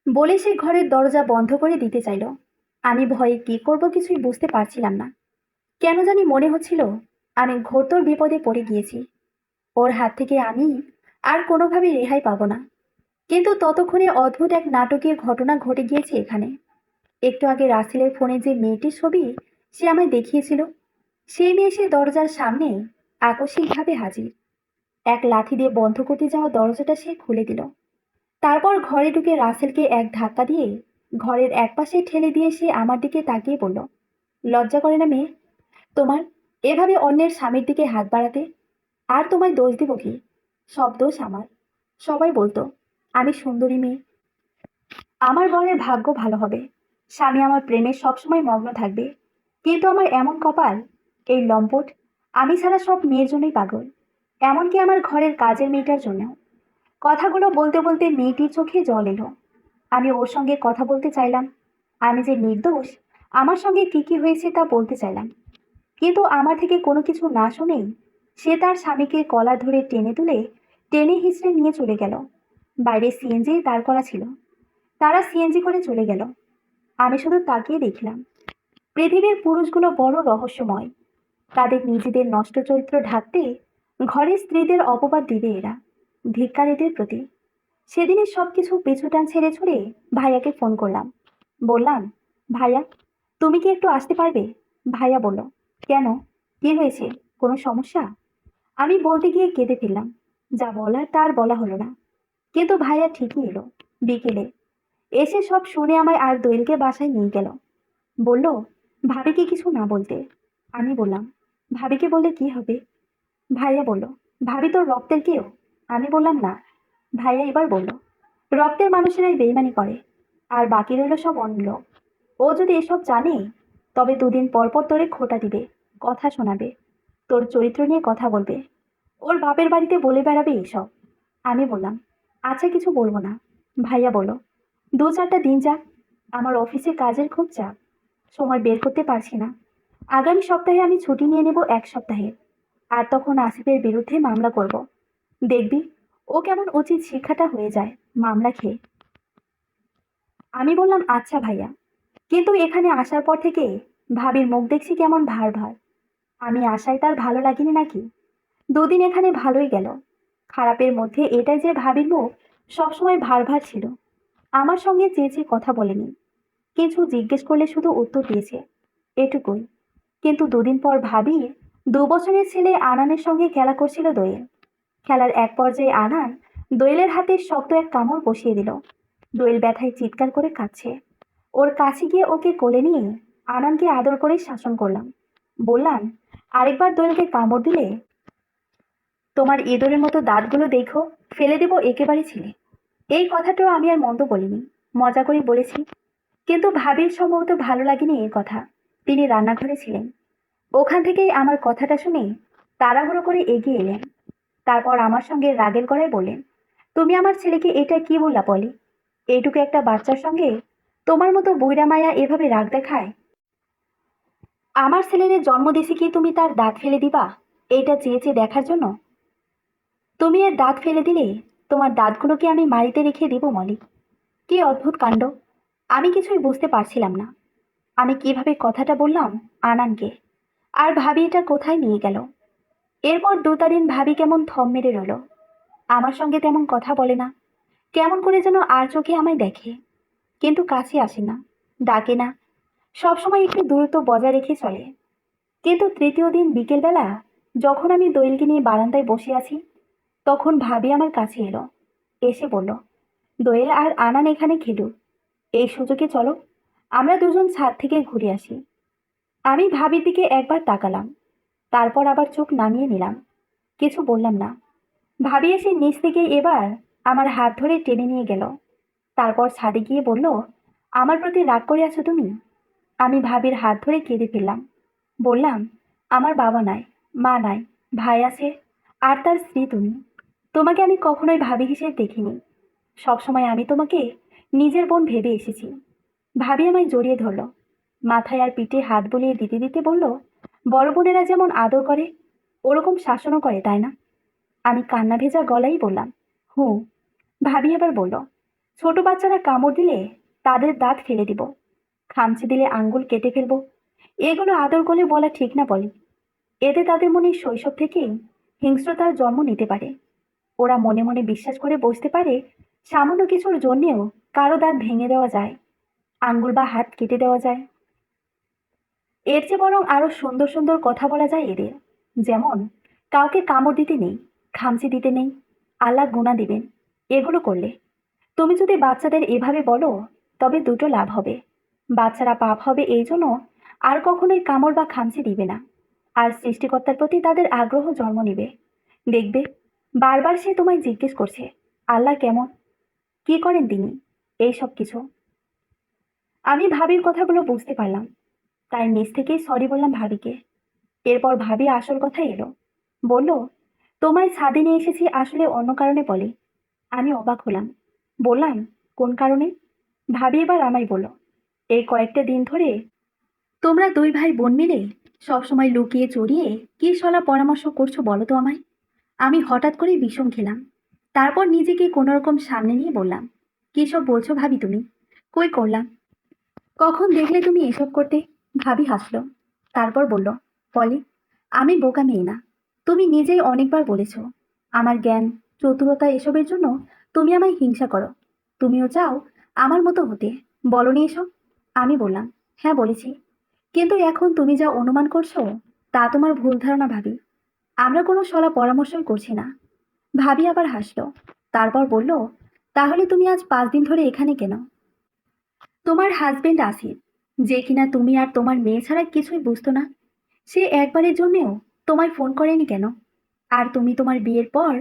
বলে সে ঘরের দরজা বন্ধ করে দিতে চাইল। আমি ভয়ে কি করব কিছুই বুঝতে পারছিলাম না। কেন জানি মনে হচ্ছিল আমি ঘোরতর বিপদে পড়ে গিয়েছি। ওর হাত থেকে আমি আর কোনোভাবে রেহাই পাবো না। কিন্তু ততক্ষণে অদ্ভুত এক নাটকীয় ঘটনা ঘটে গিয়েছে এখানে। একটু আগে রাসেলের ফোনে যে মেয়েটির ছবি সে আমায় দেখিয়েছিল, সেই মেয়ে সে দরজার সামনে আকস্মিকভাবে হাজির। এক লাথি দিয়ে বন্ধ করতে যাওয়া দরজাটা সে খুলে দিল। তারপর ঘরে ঢুকে রাসেলকে এক ধাক্কা দিয়ে ঘরের একপাশে ঠেলে দিয়ে সে আমার দিকে তাকিয়ে বলল, লজ্জা করে না মেয়ে তোমার এভাবে অন্যের স্বামীর দিকে হাত বাড়াতে? আর তোমায় দোষ দিব কি? সব দোষ আমার। সবাই বলতো আমি সুন্দরী মেয়ে, আমার বরের ভাগ্য ভালো হবে, স্বামী আমার প্রেমে সবসময় মগ্ন থাকবে। কিন্তু আমার এমন কপাল, এই লম্পট আমি ছাড়া সব মেয়ের জন্যই পাগল, এমনকি আমার ঘরের কাজের মেয়েটার জন্য। কথাগুলো বলতে বলতে মেয়েটির চোখে জল এলো। আমি ওর সঙ্গে কথা বলতে চাইলাম, আমি যে নির্দোষ, আমার সঙ্গে কি কি হয়েছে তা বলতে চাইলাম। কিন্তু আমার থেকে কোনো কিছু না শুনেই সে তার স্বামীকে কলার ধরে টেনে তুলে টেনে হিঁচড়ে নিয়ে চলে গেল। বাইরে সিএনজি দাঁড় করা ছিল, তারা সিএনজি করে চলে গেল। আমি শুধু তাকিয়ে দেখলাম। পৃথিবীর পুরুষগুলো বড় রহস্যময়। তাদের নিজেদের নষ্ট চরিত্র ঢাকতে ঘরের স্ত্রীদের অপবাদ দিবে এরা। ধিক্কার এদের প্রতি। সেদিনের সবকিছু পিছুটান ছেড়ে ছুড়ে ভাইয়াকে ফোন করলাম। বললাম, ভাইয়া, তুমি কি একটু আসতে পারবে? ভাইয়া বলল, কেন, কি হয়েছে, কোনো সমস্যা? আমি বলতে গিয়ে কেঁদে ফেললাম। যা বলার তার বলা হলো না। কিন্তু ভাইয়া ঠিকই এলো বিকেলে। এসে সব শুনে আমায় আর দোয়েলকে বাসায় নিয়ে গেল। বলল, ভাবিকে কিছু না বলতে। আমি বললাম, ভাবিকে বললে কি হবে? ভাইয়া বলল, ভাবি তোর রক্তের কেউ? আমি বললাম না। ভাইয়া এবার বলল, রক্তের মানুষেরাই বেইমানি করে, আর বাকি রইল সব অন্য লোক। ও যদি এসব জানে, তবে দুদিন পর পর তোরে খোঁটা দিবে, কথা শোনাবে, তোর চরিত্র নিয়ে কথা বলবে, ওর বাপের বাড়িতে বলে বেড়াবে এসব। আমি বললাম, আচ্ছা কিছু বলবো না। ভাইয়া বলল, 2-4টা দিন যাক, আমার অফিসে কাজের খুব চাপ, সময় বের করতে পারছি না। আগামী সপ্তাহে আমি ছুটি নিয়ে নেব 1 সপ্তাহে, আর তখন আসিফের বিরুদ্ধে মামলা করব। দেখবি ও কেমন উচিত শিক্ষাটা হয়ে যায় মামলা খেয়ে। আমি বললাম, আচ্ছা ভাইয়া। কিন্তু এখানে আসার পর থেকে ভাবির মুখ দেখছি কেমন ভার ভার। আমি আশায় তার ভালো লাগেনি নাকি? দুদিন এখানে ভালোই গেল। খারাপের মধ্যে এটাই যে ভাবির মুখ সবসময় ভার ভার ছিল। আমার সঙ্গে চেয়ে চেয়ে কথা বলেনি, কিছু জিজ্ঞেস করলে শুধু উত্তর দিয়েছে, এটুকুই। কিন্তু দুদিন পর ভাবি 2 বছরের ছেলে আনানের সঙ্গে খেলা করছিল দোয়েল। খেলার এক পর্যায়ে আনান দোয়েলের হাতে শক্ত এক কামড় বসিয়ে দিল। দোয়েল ব্যথায় চিৎকার করে কাঁদছে। ওর কাছে গিয়ে ওকে কোলে নিয়ে আনানকে আদর করে শাসন করলাম। বললাম, আরেকবার দোয়েলকে কামড় দিলে তোমার ইঁদুরের মতো দাঁতগুলো দেখো, ফেলে দেবো একেবারে ছিলে। এই কথাটাও আমি আর মন্দ বলিনি, মজা করে বলেছি। কিন্তু ভাবির সম্ভবত ভালো লাগেনি এই কথা। তিনি রান্নাঘরে ছিলেন। ওখান থেকেই আমার কথাটা শুনে তাড়াহুড়ো করে এগিয়ে এলেন। তারপর আমার সঙ্গে রাগের গলায় বললেন, তুমি আমার ছেলেকে এটা কি বললা পলি? এইটুকু একটা বাচ্চার সঙ্গে তোমার মতো বুইড়া মায়া এভাবে রাগ দেখায়? আমার ছেলের জন্ম দিছি কি তুমি তার দাঁত ফেলে দিবা এইটা চেয়ে চেয়ে দেখার জন্য? তুমি এর দাঁত ফেলে দিলে তোমার দাঁতগুলোকে আমি মাড়িতে রেখে দিব মলি। কি অদ্ভুত কাণ্ড! আমি কিছুই বুঝতে পারছিলাম না। আমি কিভাবে কথাটা বললাম আনানকে, আর ভাবি এটা কোথায় নিয়ে গেল। এরপর 2টা দিন ভাবি কেমন থম মেরে রইল। আমার সঙ্গে তেমন কথা বলে না, কেমন করে যেন আর চোখে আমায় দেখে, কিন্তু কাছে আসে না, ডাকে না, সবসময় একটু দূরত্ব বজায় রেখে চলে। কিন্তু 3য় দিন বিকেলবেলা যখন আমি দোয়েলকে নিয়ে বারান্দায় বসে আছি, তখন ভাবি আমার কাছে এলো। এসে বলল, দোয়েল আর আনান এখানে খেলুক, এই সুযোগে চলো আমরা দুজন ছাদ থেকে ঘুরে আসি। আমি ভাবির দিকে একবার তাকালাম, তারপর আবার চোখ নামিয়ে নিলাম, কিছু বললাম না। ভাবি এসে নিচ থেকে এবার আমার হাত ধরে টেনে নিয়ে গেল। তারপর ছাদে গিয়ে বলল, আমার প্রতি রাগ করে আছো তুমি? আমি ভাবির হাত ধরে কেঁদে ফেললাম। বললাম, আমার বাবা নাই, মা নাই, ভাই আছে, আর তার স্ত্রী তুমি। তোমাকে আমি কখনোই ভাবি হিসেবে দেখিনি। সবসময় আমি তোমাকে নিজের বোন ভেবে এসেছি। ভাবি আমায় জড়িয়ে ধরল, মাথায় আর পিঠে হাত বুলিয়ে দিতে দিতে বলল, বড় বোনেরা যেমন আদর করে ওরকম শাসনও করে, তাই না? আমি কান্না ভেজা গলাই বললাম, হুঁ। ভাবি আবার বলল, ছোট বাচ্চারা কামড় দিলে তাদের দাঁত ফেলে দিব, খামচে দিলে আঙ্গুল কেটে ফেলবো, এগুলো আদর করে বলা ঠিক না বলে? এতে তাদের মনে শৈশব থেকেই হিংস্রতার জন্ম নিতে পারে। ওরা মনে মনে বিশ্বাস করে বসতে পারে সামান্য কিছুর জন্যেও কারো দাঁত ভেঙে দেওয়া যায়, আঙ্গুল বা হাত কেটে দেওয়া যায়। এর চেয়ে বরং আরো সুন্দর সুন্দর কথা বলা যায় এদের, যেমন কাউকে কামড় দিতে নেই, খামচি দিতে নেই, আল্লাহ গুণা দিবেন। এগুলো করলে তুমি যদি বাচ্চাদের এভাবে বলো, তবে দুটো লাভ হবে। বাচ্চারা পাপ হবে এই জন্য আর কখনোই কামড় বা খামচি দিবে না, আর সৃষ্টিকর্তার প্রতি তাদের আগ্রহ জন্ম নিবে। দেখবে বারবার সে তোমায় জিজ্ঞেস করছে, আল্লাহ কেমন, কি করেন তিনি, এই সব কিছু। আমি ভাবির কথাগুলো বুঝতে পারলাম, তাই নিজ থেকেই সরি বললাম ভাবিকে। এরপর ভাবি আসল কথা এলো, বলল, তোমায় ছাদে নিয়ে এসেছি আসলে অন্য কারণে বলে। আমি অবাক হলাম, বললাম, কোন কারণে? ভাবি এবার আমায় বলল, এই কয়েকটা দিন ধরে তোমরা 2 ভাই বোন মিলে সবসময় লুকিয়ে চড়িয়ে কি সলা পরামর্শ করছো বলো তো আমায়। আমি হঠাৎ করে বিষম খেলাম। তারপর নিজেকে কোনোরকম সামনে নিয়ে বললাম, কী সব বলছো ভাবি তুমি? কই করলাম? কখন দেখলে তুমি এসব করতে? ভাবি হাসলো, তারপর বলল, পলি, আমি বোকা মেয়ে না। তুমি নিজেই অনেকবার বলেছ আমার জ্ঞান, চতুরতা এসবের জন্য তুমি আমায় হিংসা করো। তুমিও চাও আমার মতো হতে, বলনি এসব? আমি বললাম, হ্যাঁ বলেছি, কিন্তু এখন তুমি যা অনুমান করছো তা তোমার ভুল ধারণা ভাবি। আমরা কোনো সলা পরামর্শই করছি না। ভাবি আবার হাসলো, তারপর বলল, তাহলে তুমি আজ 5 দিন ধরে এখানে কেন? তোমার হাজবেন্ড আসিফ যে কিনা তুমি আর তোমার মেয়ে ছাড়া কিছুই বুঝতো না। সে একবারের জন্যেও তোমায় ফোন করেনি কেন? আর তুমি তোমার বিয়ের পর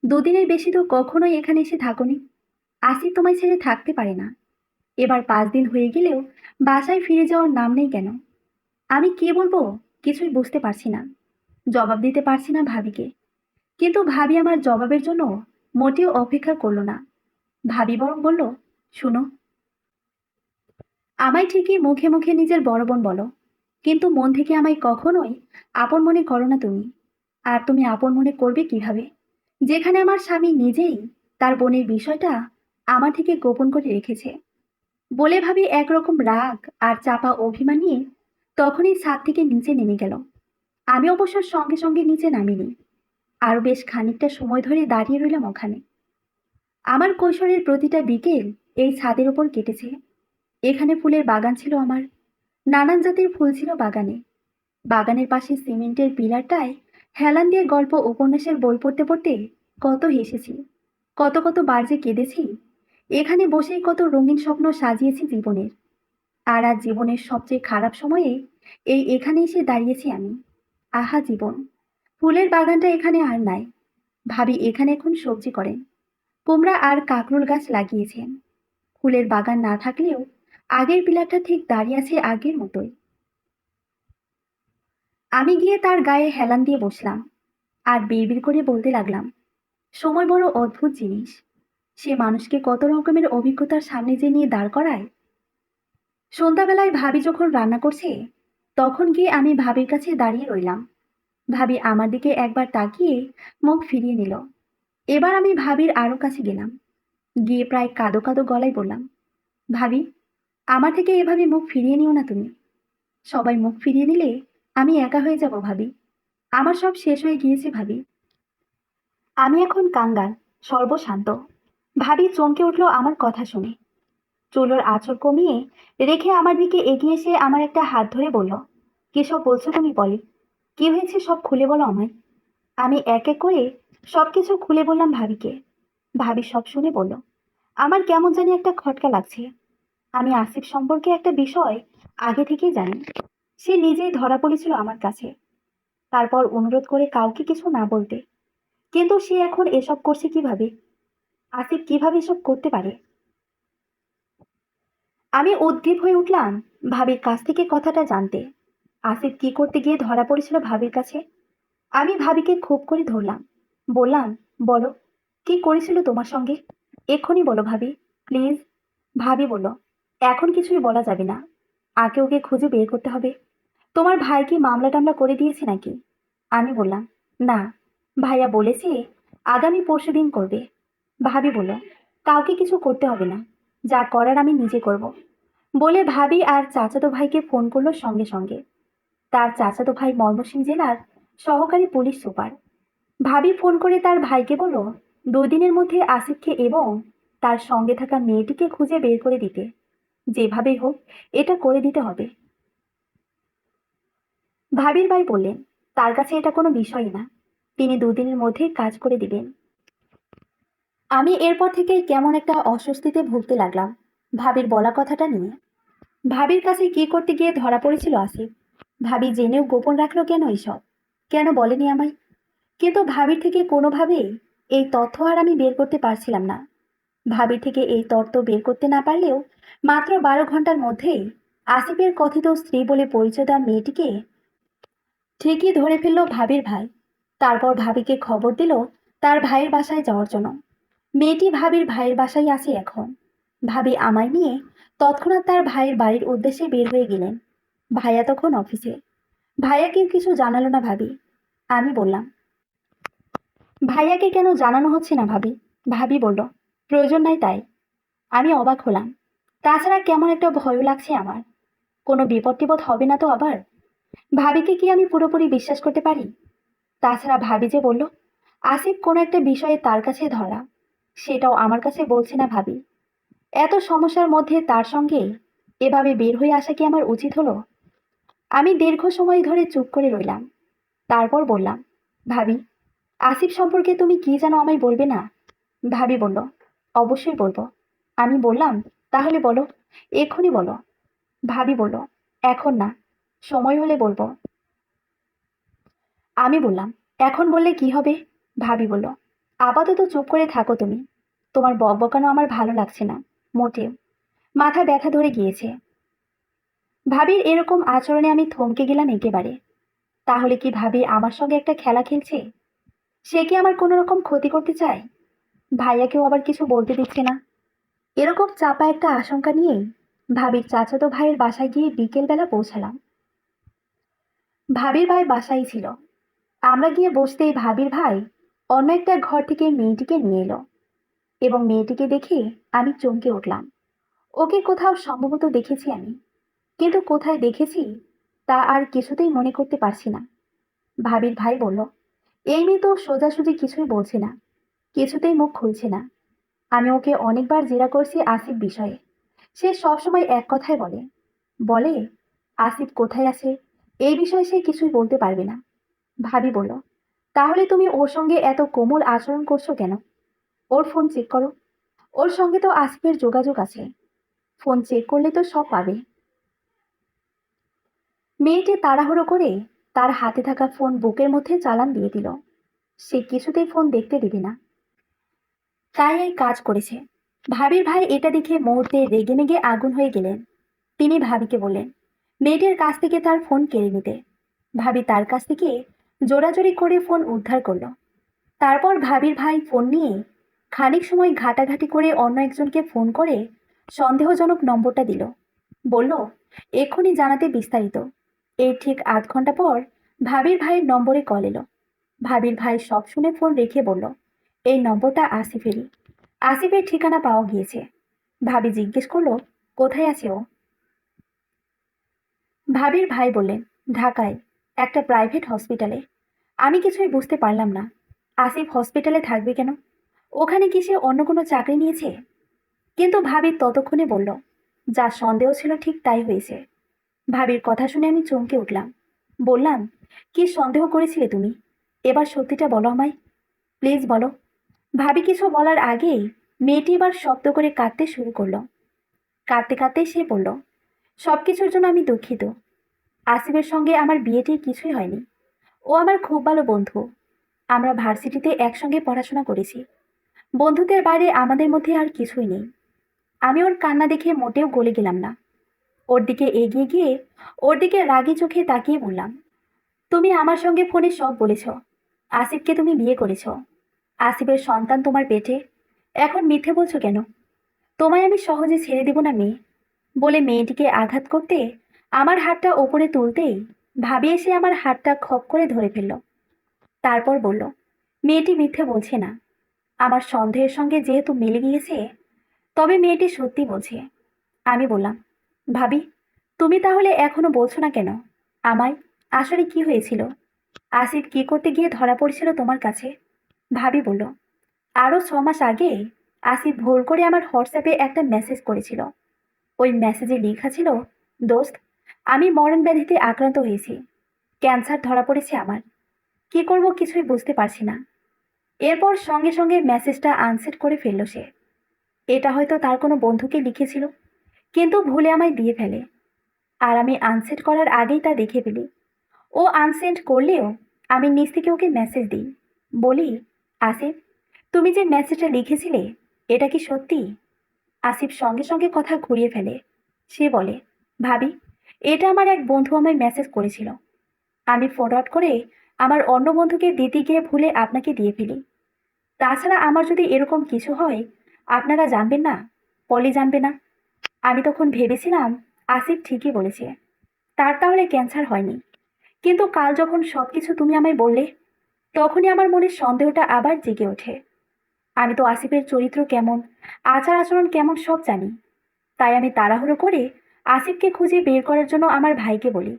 দুদিনের বেশি তো কখনোই এখানে এসে থাকোনি। আসিফ তোমায় ছেড়ে থাকতে পারে না। এবার 5 দিন হয়ে গেলেও বাসায় ফিরে যাওয়ার নাম নেই কেন? আমি কি বলবো কিছুই বুঝতে পারছি না। জবাব দিতে পারছি না ভাবিকে। কিন্তু ভাবি আমার জবাবের জন্য মোটেও অপেক্ষা করলো না। ভাবি বরং বলল, শুনো, আমায় ঠিকই মুখে মুখে নিজের বড় বোন বলো, কিন্তু মন থেকে আমায় কখনোই আপন মনে করো না তুমি। আর তুমি আপন মনে করবে কিভাবে, যেখানে আমার স্বামী নিজেই তার বোনের বিষয়টা আমার থেকে গোপন করে রেখেছে? বলে ভাবি একরকম রাগ আর চাপা অভিমান নিয়ে তখনই ছাদ থেকে নিচে নেমে গেল। আমি অবশ্য সঙ্গে সঙ্গে নিচে নামিনি। আরো বেশ খানিকটা সময় ধরে দাঁড়িয়ে রইলাম ওখানে। আমার কৈশোরের প্রতিটা বিকেল এই ছাদের ওপর কেটেছে। এখানে ফুলের বাগান ছিল আমার। নানান জাতের ফুল ছিল বাগানে। বাগানের পাশে সিমেন্টের পিলারটায় হেলান দিয়ে গল্প উপন্যাসের বই পড়তে পড়তে কত হেসেছি, কত কত বার যে কেঁদেছি। এখানে বসেই কত রঙিন স্বপ্ন সাজিয়েছি জীবনের। আর আজ জীবনের সবচেয়ে খারাপ সময়ে এখানে এসে দাঁড়িয়েছি আমি। আহা জীবন! ফুলের বাগানটা এখানে আর নাই। ভাবি এখানে এখন সবজি করেন, কুমড়া আর কাকরুল গাছ লাগিয়েছেন। ফুলের বাগান না থাকলেও আগের পিলারটা ঠিক দাঁড়িয়ে আছে আগের মতোই। আমি গিয়ে তার গায়ে হেলান দিয়ে বসলাম আর বিড়বিড় করে বলতে লাগলাম, সময় বড় অদ্ভুত জিনিস। সে মানুষকে কত রকমের অভিজ্ঞতার সামনে যে নিয়ে দাঁড় করায়। সন্ধ্যাবেলায় ভাবি যখন রান্না করছে, তখন গিয়ে আমি ভাবির কাছে দাঁড়িয়ে রইলাম। ভাবি আমার দিকে একবার তাকিয়ে মুখ ফিরিয়ে নিল। এবার আমি ভাবির আরো কাছে গেলাম, গিয়ে প্রায় কাঁদো কাঁদো গলায় বললাম, ভাবি, আমার থেকে এভাবে মুখ ফিরিয়ে নিও না তুমি। সবাই মুখ ফিরিয়ে নিলে আমি একা হয়ে যাব ভাবি। আমার সব শেষ হয়ে গিয়েছে ভাবি। আমি এখন কাঙ্গাল, সর্বশান্ত। ভাবি চমকে উঠল আমার কথা শুনে। চুলোর আঁচড় কমিয়ে রেখে আমার দিকে এগিয়ে এসে আমার একটা হাত ধরে বলল, কি সব বলছো তুমি পলি? কি হয়েছে সব খুলে বলো আমায়। আমি এক এক করে সবকিছু খুলে বললাম ভাবিকে। ভাবি সব শুনে বলল, আমার কেমন জানি একটা খটকা লাগছে। আমি আসিফ সম্পর্কে একটা বিষয় আগে থেকেই জানি। সে নিজেই ধরা পড়েছিল আমার কাছে। তারপর অনুরোধ করে কাউকে কিছু না বলতে। কিন্তু সে এখন এসব করছে কিভাবে? আসিফ কিভাবে এসব করতে পারে? আমি উদ্গ্রীব হয়ে উঠলাম ভাবির কাছ থেকে কথাটা জানতে। আসিফ কি করতে গিয়ে ধরা পড়েছিল ভাবির কাছে? আমি ভাবিকে খুব করে ধরলাম, বললাম, বলো, কি করেছিল তোমার সঙ্গে? এক্ষুনি বলো ভাবি, প্লিজ। ভাবি বলল, এখন কিছুই বলা যাবে না, আগে ওকে খুঁজে বের করতে হবে। তোমার ভাই কি মামলা টামলা করে দিয়েছে নাকি? আমি বললাম, না, ভাইয়া বলেছে আগামী পরশুদিন করবে। ভাবি বলল, কাউকে কিছু করতে হবে না, যা করার আমি নিজে করব। বলে ভাবি আর চাচাতো ভাইকে ফোন করলো সঙ্গে সঙ্গে। তার চাচাতো ভাই ময়মনসিংহ জেলার সহকারী পুলিশ সুপার। ভাবি ফোন করে তার ভাইকে বলল 2 দিনের মধ্যে আসিফকে এবং তার সঙ্গে থাকা মেয়েটিকে খুঁজে বের করে দিতে। যেভাবেই হোক এটা করে দিতে হবে। ভাবির ভাই বললেন, তার কাছে এটা কোনো বিষয়ই না, তিনি 2 দিনের মধ্যে কাজ করে দিবেন। আমি এরপর থেকেই কেমন একটা অস্বস্তিতে ভুগতে লাগলাম ভাবির বলা কথাটা নিয়ে। ভাবির কাছে কি করতে গিয়ে ধরা পড়েছিল আসিফ? ভাবি জেনেও গোপন রাখলো কেন এসব? কেন বলেনি আমায়? কিন্তু ভাবির থেকে কোনোভাবেই এই তথ্য আর আমি বের করতে পারছিলাম না। ভাবির থেকে এই তথ্য বের করতে না পারলেও মাত্র 12 ঘন্টার মধ্যেই আসিফের কথিত স্ত্রী বলে পরিচয় দেওয়া মেয়েটিকে ঠিকই ধরে ফেললো ভাবির ভাই। তারপর ভাবিকে খবর দিল তার ভাইয়ের বাসায় যাওয়ার জন্য। মেয়েটি ভাবির ভাইয়ের বাসায় আছে এখন। ভাবি আমায় নিয়ে তৎক্ষণাৎ তার ভাইয়ের বাড়ির উদ্দেশ্যে বের হয়ে গেলেন। ভাইয়া তখন অফিসে। ভাইয়াকেও কিছু জানালো না ভাবি। আমি বললাম, ভাইয়াকে কেন জানানো হচ্ছে না ভাবি? ভাবি বলল, প্রয়োজন নাই তাই। আমি অবাক হলাম। তাছাড়া কেমন একটা ভয়ও লাগছে আমার। কোনো বিপদ টিপদ হবে না তো আবার? ভাবিকে কি আমি পুরোপুরি বিশ্বাস করতে পারি? তাছাড়া ভাবি যে বলল আসিফ কোনো একটা বিষয়ে তার কাছে ধরা, সেটাও আমার কাছে বলছে না ভাবি। এত সমস্যার মধ্যে তার সঙ্গে এভাবে বের হয়ে আসা কি আমার উচিত হলো? আমি দীর্ঘ সময় ধরে চুপ করে রইলাম। তারপর বললাম, ভাবি, আসিফ সম্পর্কে তুমি কি জানো আমায় বলবে না? ভাবি বলল, অবশ্যই বলবো। আমি বললাম, তাহলে বলো, এক্ষুনি বলো। ভাবি বলল, এখন না, সময় হলে বলবো। আমি বললাম, এখন বললে কি হবে? ভাবি বলল, আপাতত চুপ করে থাকো তুমি। তোমার বকবকানো আমার ভালো লাগছে না মোটেও। মাথা ব্যথা ধরে গিয়েছে। ভাবির এরকম আচরণে আমি থমকে গেলাম একেবারে। তাহলে কি ভাবি আমার সঙ্গে একটা খেলা খেলছে? সে কি আমার কোনো রকম ক্ষতি করতে চায়? ভাইয়াকেও আবার কিছু বলতে দিচ্ছে না। এরকম চাপা একটা আশঙ্কা নিয়েই ভাবির চাচাতো ভাইয়ের বাসায় গিয়ে বিকেলবেলা পৌঁছালাম। ভাবির ভাই বাসায় ছিল। আমরা গিয়ে বসতেই ভাবির ভাই অন্য একটা ঘর থেকে মেয়েটিকে নিয়ে এলো, এবং মেয়েটিকে দেখে আমি চমকে উঠলাম। ওকে কোথাও সম্ভবত দেখেছি আমি, কিন্তু কোথায় দেখেছি তা আর কিছুতেই মনে করতে পারছি না। ভাবির ভাই বলল, এই মেয়ে তো সোজাসুজি কিছুই বলছে না, কিছুতেই মুখ খুলছে না। আমি ওকে অনেকবার জেরা করছি আসিফ বিষয়ে। সে সবসময় এক কথাই বলে, বলে আসিফ কোথায় আছে এই বিষয়ে সে কিছুই বলতে পারবে না। ভাবি বলল, তাহলে তুমি ওর সঙ্গে এত কোমল আচরণ করছো কেন? ওর ফোন চেক করো, ওর সঙ্গে তো আসিফের যোগাযোগ আছে। ফোন চেক করলে তো সব পাবে। মেয়েটি তাড়াহুড়ো করে তার হাতে থাকা ফোন বুকের মধ্যে চালান দিয়ে দিল। সে কিছুতেই ফোন দেখতে দেবে না, তাই এই কাজ করেছে। ভাবির ভাই এটা দেখে মুহূর্তে রেগে মেগে আগুন হয়ে গেলেন। তিনি ভাবিকে বললেন মেয়েটির কাছ থেকে তার ফোন কেড়ে নিতে। ভাবি তার কাছ থেকে জোরাজোরি করে ফোন উদ্ধার করলো। তারপর ভাবির ভাই ফোন নিয়ে খানিক সময় ঘাটাঘাটি করে অন্য একজনকে ফোন করে সন্দেহজনক নম্বরটা দিল। বলল, এক্ষুনি জানাতে বিস্তারিত। এর ঠিক আধ ঘন্টা পর ভাবির ভাইয়ের নম্বরে কল এলো। ভাবির ভাই সব শুনে ফোন রেখে বলল, এই নম্বরটা আসিফেরই। আসিফের ঠিকানা পাওয়া গিয়েছে। ভাবি জিজ্ঞেস করলো, কোথায় আছে ও? ভাবির ভাই বললেন, ঢাকায় একটা প্রাইভেট হসপিটালে। আমি কিছুই বুঝতে পারলাম না। আসিফ হসপিটালে থাকবে কেন? ওখানে কি সে অন্য কোনো চাকরি নিয়েছে? কিন্তু ভাবি ততক্ষণে বলল, যা সন্দেহ ছিল ঠিক তাই হয়েছে। ভাবির কথা শুনে আমি চমকে উঠলাম। বললাম, কি সন্দেহ করেছিলে তুমি? এবার সত্যিটা বলো আমায়, প্লিজ বলো। ভাবি কিছু বলার আগেই মেয়েটি এবার শব্দ করে কাঁদতে শুরু করলো। কাঁদতে কাঁদতে সে বলল, সবকিছুর জন্য আমি দুঃখিত। আসিফের সঙ্গে আমার বিয়েটি কিছুই হয়নি। ও আমার খুব ভালো বন্ধু। আমরা ভার্সিটিতে একসঙ্গে পড়াশোনা করেছি। বন্ধুদের বাইরে আমাদের মধ্যে আর কিছুই নেই। আমি ওর কান্না দেখে মোটেও গলে গেলাম না। ওর দিকে এগিয়ে গিয়ে ওর দিকে রাগী চোখে তাকিয়ে বললাম, তুমি আমার সঙ্গে ফোনে সব বলেছ। আসিফকে তুমি বিয়ে করেছ। আসিফের সন্তান তোমার পেটে। এখন মিথ্যে বলছো কেন? তোমায় আমি সহজে ছেড়ে দেব না মেয়ে। বলে মেয়েটিকে আঘাত করতে আমার হাতটা ওপরে তুলতেই ভাবি এসে আমার হাতটা খপ করে ধরে ফেলল। তারপর বলল, মেয়েটি মিথ্যে বলছে না। আমার সন্দেহের সঙ্গে যেহেতু মিলে গিয়েছে, তবে মেয়েটি সত্যি বলছে। আমি বললাম, ভাবি তুমি তাহলে এখনো বলছো না কেন আমায় আসলে কি হয়েছিল? আসিফ কি করতে গিয়ে ধরা পড়েছিল তোমার কাছে? ভাবি বলল, আরো 6 মাস আগে আসিফ ভুল করে আমার হোয়াটসঅ্যাপে একটা মেসেজ করেছিল। ওই মেসেজে লেখা ছিল, দোস্ত, আমি মরণ ব্যাধিতে আক্রান্ত হয়েছি। ক্যান্সার ধরা পড়েছে আমার। কি করব কিছুই বুঝতে পারছি না। এরপর সঙ্গে সঙ্গে মেসেজটা আনসেন্ড করে ফেলল সে। এটা হয়তো তার কোনো বন্ধুকে লিখেছিল, কিন্তু ভুলে আমায় দিয়ে ফেলে। আর আমি আনসেন্ড করার আগেই তা দেখে ফেলি। ও আনসেন্ড করলেও আমি নিজ থেকে ওকে মেসেজ দিই। বলি, আসিফ, তুমি যে মেসেজটা লিখেছিলে এটা কি সত্যি? আসিফ সঙ্গে সঙ্গে কথা ঘুরিয়ে ফেলে। সে বলে, ভাবি, এটা আমার এক বন্ধু আমায় মেসেজ করেছিল। আমি ফরওয়ার্ড করে আমার অন্য বন্ধুকে দিতে গিয়ে ভুলে আপনাকে দিয়ে ফেলি। তাছাড়া আমার যদি এরকম কিছু হয়, আপনারা জানবেন না, পলি জানবে না। আমি তখন ভেবেছিলাম আসিফ ঠিকই বলেছে, তার তাহলে ক্যান্সার হয়নি। কিন্তু কাল যখন সবকিছু তুমি আমায় বললে, তখনই আমার মনের সন্দেহটা আবার জেগে ওঠে। আমি তো আসিফের চরিত্র কেমন, আচার আচরণ কেমন সব জানি। তাই আমি তাড়াহুড়ো করে আসিফকে খুঁজে বের করার জন্য আমার ভাইকে বলি,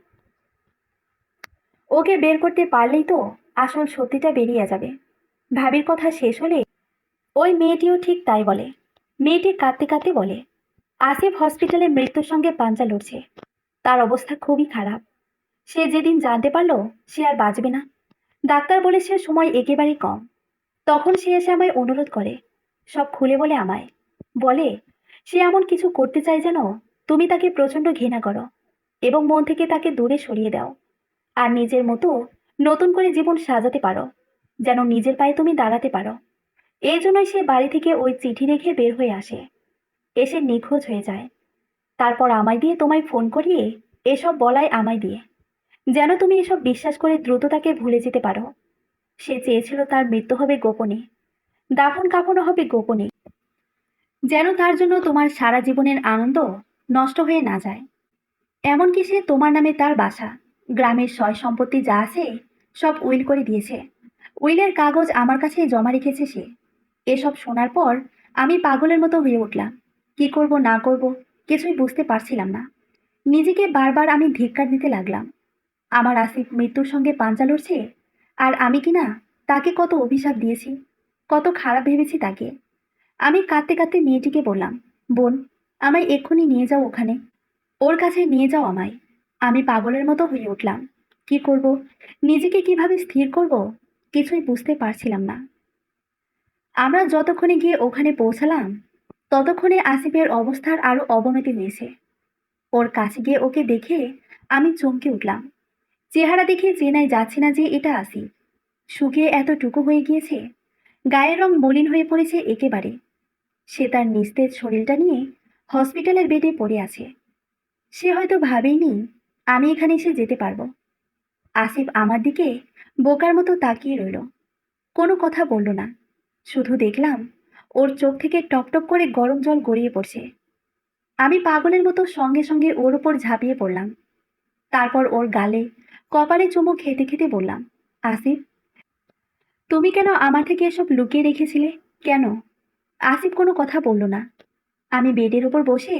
ওকে বের করতে পারলেই তো আসল সত্যিটা বেরিয়ে যাবে। ভাবির কথা শেষ হলে ওই মেয়েটিও ঠিক তাই বলে। মেয়েটি কাঁদতে কাঁদতে বলে, আসিফ হসপিটালে মৃত্যুর সঙ্গে পাঞ্জা লড়ছে। তার অবস্থা খুবই খারাপ। সে যেদিন জানতে পারলো সে আর বাঁচবে না, ডাক্তার বলেছে সময় একেবারেই কম, তখন সে এসে আমায় অনুরোধ করে, সব খুলে বলে আমায়। বলে সে এমন কিছু করতে চায় যেন তুমি তাকে প্রচণ্ড ঘৃণা করো এবং মন থেকে তাকে দূরে সরিয়ে দাও আর নিজের মতো নতুন করে জীবন সাজাতে পারো, যেন নিজের পায়ে তুমি দাঁড়াতে পারো। এই জন্যই সে বাড়ি থেকে ওই চিঠি রেখে বের হয়ে আসে, এসে নিখোঁজ হয়ে যায়। তারপর আমায় দিয়ে তোমায় ফোন করিয়ে এসব বলায় আমায় দিয়ে, যেন তুমি এসব বিশ্বাস করে দ্রুত তাকে ভুলে যেতে পারো। সে চেয়েছিল তার মৃত্যু হবে গোপনে, দাফন কাফনও হবে গোপনে, যেন তার জন্য তোমার সারা জীবনের আনন্দ নষ্ট হয়ে না যায়। এমনকি সে তোমার নামে তার বাসা, গ্রামের সয় সম্পত্তি যা আছে সব উইল করে দিয়েছে। উইলের কাগজ আমার কাছে জমা রেখেছে সে। এসব শোনার পর আমি পাগলের মতো হয়ে উঠলাম। কি করব না করব কিছুই বুঝতে পারছিলাম না। নিজেকে বারবার আমি ধিক্কার দিতে লাগলাম। আমার আসিফ মৃত্যুর সঙ্গে পাঞ্জা লড়ছে, আর আমি কিনা তাকে কত অভিশাপ দিয়েছি, কত খারাপ ভেবেছি তাকে। আমি কাঁদতে কাঁদতে মেয়েটিকে বললাম, বোন, আমায় এক্ষুনি নিয়ে যাও ওখানে, ওর কাছে নিয়ে যাও আমায়। আমি পাগলের মতো হয়ে উঠলাম। কি করব, নিজেকে কিভাবে স্থির করব কিছুই বুঝতে পারছিলাম না। আমরা যতক্ষণে গিয়ে ওখানে পৌঁছালাম ততক্ষণে আসিফের অবস্থার আরো অবনতি হয়েছে। ওর কাছে গিয়ে ওকে দেখে আমি চমকে উঠলাম। চেহারা দেখে চেনাই যাচ্ছে না যে এটা আসিফ। শুকিয়ে এতটুকু হয়ে গিয়েছে, গায়ের রং মলিন হয়ে পড়েছে একেবারে। সে তার নিস্তেজ শরীরটা নিয়ে হসপিটালের বেডে পড়ে আছে। সে হয়তো ভাবেইনি আমি এখানে এসে যেতে পারবো। আসিফ আমার দিকে বোকার মতো তাকিয়ে রইল, কোনো কথা বলল না। শুধু দেখলাম ওর চোখ থেকে টপটপ করে গরম জল গড়িয়ে পড়ছে। আমি পাগলের মতো সঙ্গে সঙ্গে ওর ওপর ঝাঁপিয়ে পড়লাম। তারপর ওর গালে কপালে চুমু খেতে খেতে বললাম, আসিফ, তুমি কেন আমার থেকে এসব লুকিয়ে রেখেছিলে? কেন? আসিফ কোনো কথা বলল না। আমি বেডের উপর বসে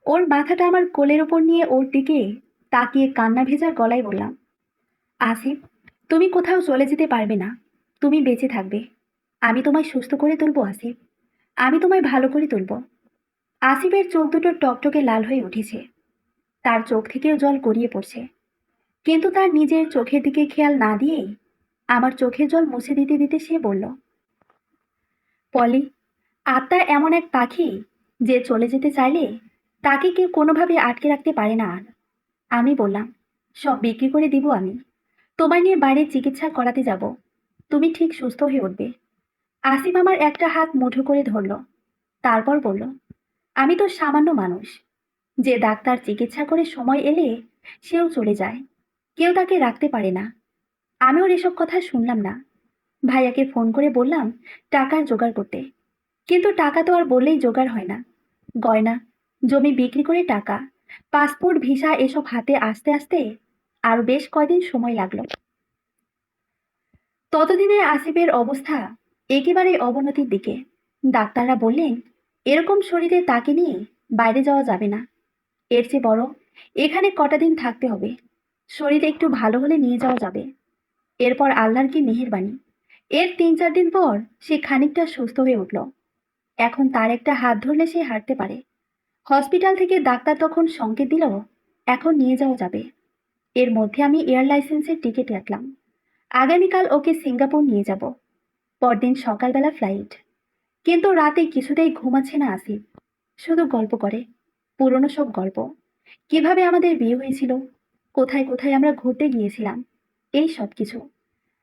ওর মাথাটা আমার কোলের ওপর নিয়ে ওর দিকে তাকিয়ে কান্না ভেজা গলায় বললাম, আসিফ, তুমি কোথাও চলে যেতে পারবে না। তুমি বেঁচে থাকবে। আমি তোমায় সুস্থ করে তুলবো আসিফ। আমি তোমায় ভালো করে তুলবো। আসিফের চোখ দুটো টকটকে লাল হয়ে উঠেছে। তার চোখ থেকেও জল গড়িয়ে পড়ছে। কিন্তু তার নিজের চোখের দিকে খেয়াল না দিয়েই আমার চোখের জল মুছে দিতে দিতে সে বলল, পলি, আত্মা এমন এক পাখি যে চলে যেতে চাইলে তাকে কেউ কোনোভাবে আটকে রাখতে পারে না আর। আমি বললাম, সব বিক্রি করে দিব আমি। তোমায় নিয়ে বাইরে চিকিৎসা করাতে যাব। তুমি ঠিক সুস্থ হয়ে উঠবে। আসিফ আমার একটা হাত মুঠো করে ধরল। তারপর বলল, আমি তো সামান্য মানুষ, যে ডাক্তার চিকিৎসা করে সময় এলে সেও চলে যায়। কেউ তাকে রাখতে পারে না। আমি ওর এসব কথা শুনলাম না। ভাইয়াকে ফোন করে বললাম টাকার জোগাড় করতে। কিন্তু টাকা তো আর বললেই জোগাড় হয় না। গয়না, জমি বিক্রি করে টাকা, পাসপোর্ট, ভিসা এসব হাতে আসতে আসতে আরো বেশ কয়দিন সময় লাগলো। ততদিনে আসিফের অবস্থা একেবারে অবনতির দিকে। ডাক্তাররা বললেন, এরকম শরীরে তাকে নিয়ে বাইরে যাওয়া যাবে না। এর চেয়ে বড় এখানে কটা দিন থাকতে হবে। শরীর একটু ভালো হলে নিয়ে যাওয়া যাবে। এরপর আল্লাহর কি মেহেরবানি, এর 3-4 দিন পর সে খানিকটা সুস্থ হয়ে উঠল। এখন তার একটা হাত ধরলে সে হাঁটতে পারে। হসপিটাল থেকে ডাক্তার তখন সংকেত দিল এখন নিয়ে যাওয়া যাবে। এর মধ্যে আমি এয়ার লাইসেন্সের টিকিট কাটলাম। আগামীকাল ওকে সিঙ্গাপুর নিয়ে যাব। পরদিন সকালবেলা ফ্লাইট। কিন্তু রাতে কিছুতেই ঘুমাচ্ছে না আসিফ। শুধু গল্প করে, পুরনো সব গল্প। কিভাবে আমাদের বিয়ে হয়েছিল, কোথায় কোথায় আমরা ঘুরতে গিয়েছিলাম, এই সব কিছু।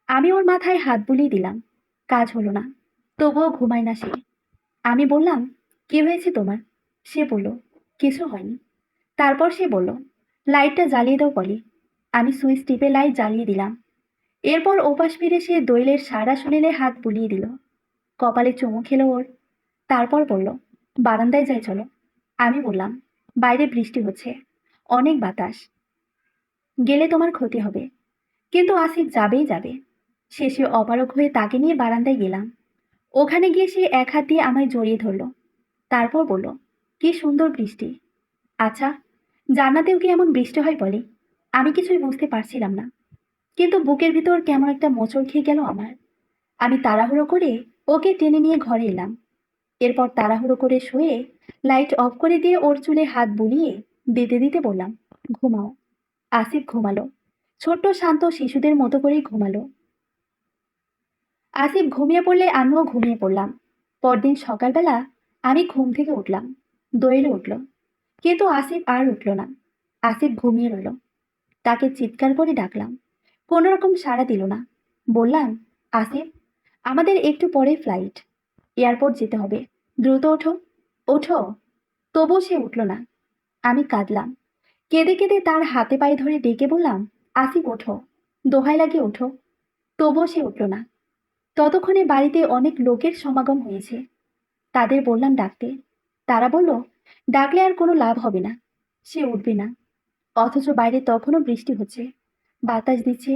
আমি ওর মাথায় হাত বুলিয়ে দিলাম। কাজ হলো না। তবুও ঘুমায় না সে। আমি বললাম, কি হয়েছে তোমার? সে বলল, কিছু হয়নি। তারপর সে বলল, লাইটটা জ্বালিয়ে দাও পলি। আমি সুইচ টিপে লাইট জ্বালিয়ে দিলাম। এরপর ওপাশ ফিরে সে দোয়েলের সারা শরীরে হাত বুলিয়ে দিল। কপালে চুমু খেলো ওর। তারপর বলল, বারান্দায় যাই চলো। আমি বললাম, বাইরে বৃষ্টি হচ্ছে, অনেক বাতাস, গেলে তোমার ক্ষতি হবে। কিন্তু আসিফ যাবেই যাবে। শেষে অপারগ হয়ে তাকে নিয়ে বারান্দায় গেলাম। ওখানে গিয়ে সে এক হাত দিয়ে আমায় জড়িয়ে ধরল। তারপর বলল, কি সুন্দর বৃষ্টি। আচ্ছা, জান্নাতেও কি এমন বৃষ্টি হয় বলে? আমি কিছুই বুঝতে পারছিলাম না। কিন্তু বুকের ভিতর কেমন একটা মোচড় খেয়ে গেল আমার। আমি তাড়াহুড়ো করে ওকে টেনে নিয়ে ঘরে এলাম। এরপর তাড়াহুড়ো করে শুয়ে লাইট অফ করে দিয়ে ওর চুলে হাত বুলিয়ে দিতে দিতে বললাম, ঘুমাও। আসিফ ঘুমালো, ছোট্ট শান্ত শিশুদের মতো করেই ঘুমালো। আসিফ ঘুমিয়ে পড়লে আমিও ঘুমিয়ে পড়লাম। পরদিন সকালবেলা আমি ঘুম থেকে উঠলাম। দোয়েল উঠল। কিন্তু আসিফ আর উঠল না। আসিফ ঘুমিয়ে রইল। তাকে চিৎকার করে ডাকলাম, কোনো রকম সাড়া দিল না। বললাম, আসিফ, আমাদের একটু পরে ফ্লাইট, এয়ারপোর্ট যেতে হবে, দ্রুত ওঠো, ওঠো। তবুও সে উঠল না। আমি কাঁদলাম। কেঁদে কেঁদে তার হাতে পায়ে ধরে ডেকে বললাম, আসিফ ওঠো, দোহাই লাগে ওঠো। তবুও সে উঠল না। ততক্ষণে বাড়িতে অনেক লোকের সমাগম হয়েছে। তাদের বললাম ডাকতে। তারা বলল, ডাকলে আর কোনো লাভ হবে না, সে উঠবে না। অথচ বাইরে তখনও বৃষ্টি হচ্ছে, বাতাস দিচ্ছে,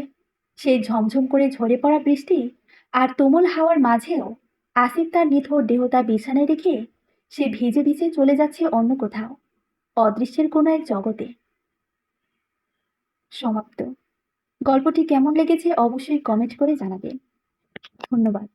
সেই ঝমঝম করে ঝরে পড়া বৃষ্টি আর তুমুল হাওয়ার মাঝেও আসিফ তার নিথর দেহতা বিছানায় রেখে সে ভিজে ভিজে চলে যাচ্ছে অন্য কোথাও, অদৃশ্যের কোনো এক জগতে। সমাপ্ত। গল্পটি কেমন লেগেছে অবশ্যই কমেন্ট করে জানাবেন। ধন্যবাদ।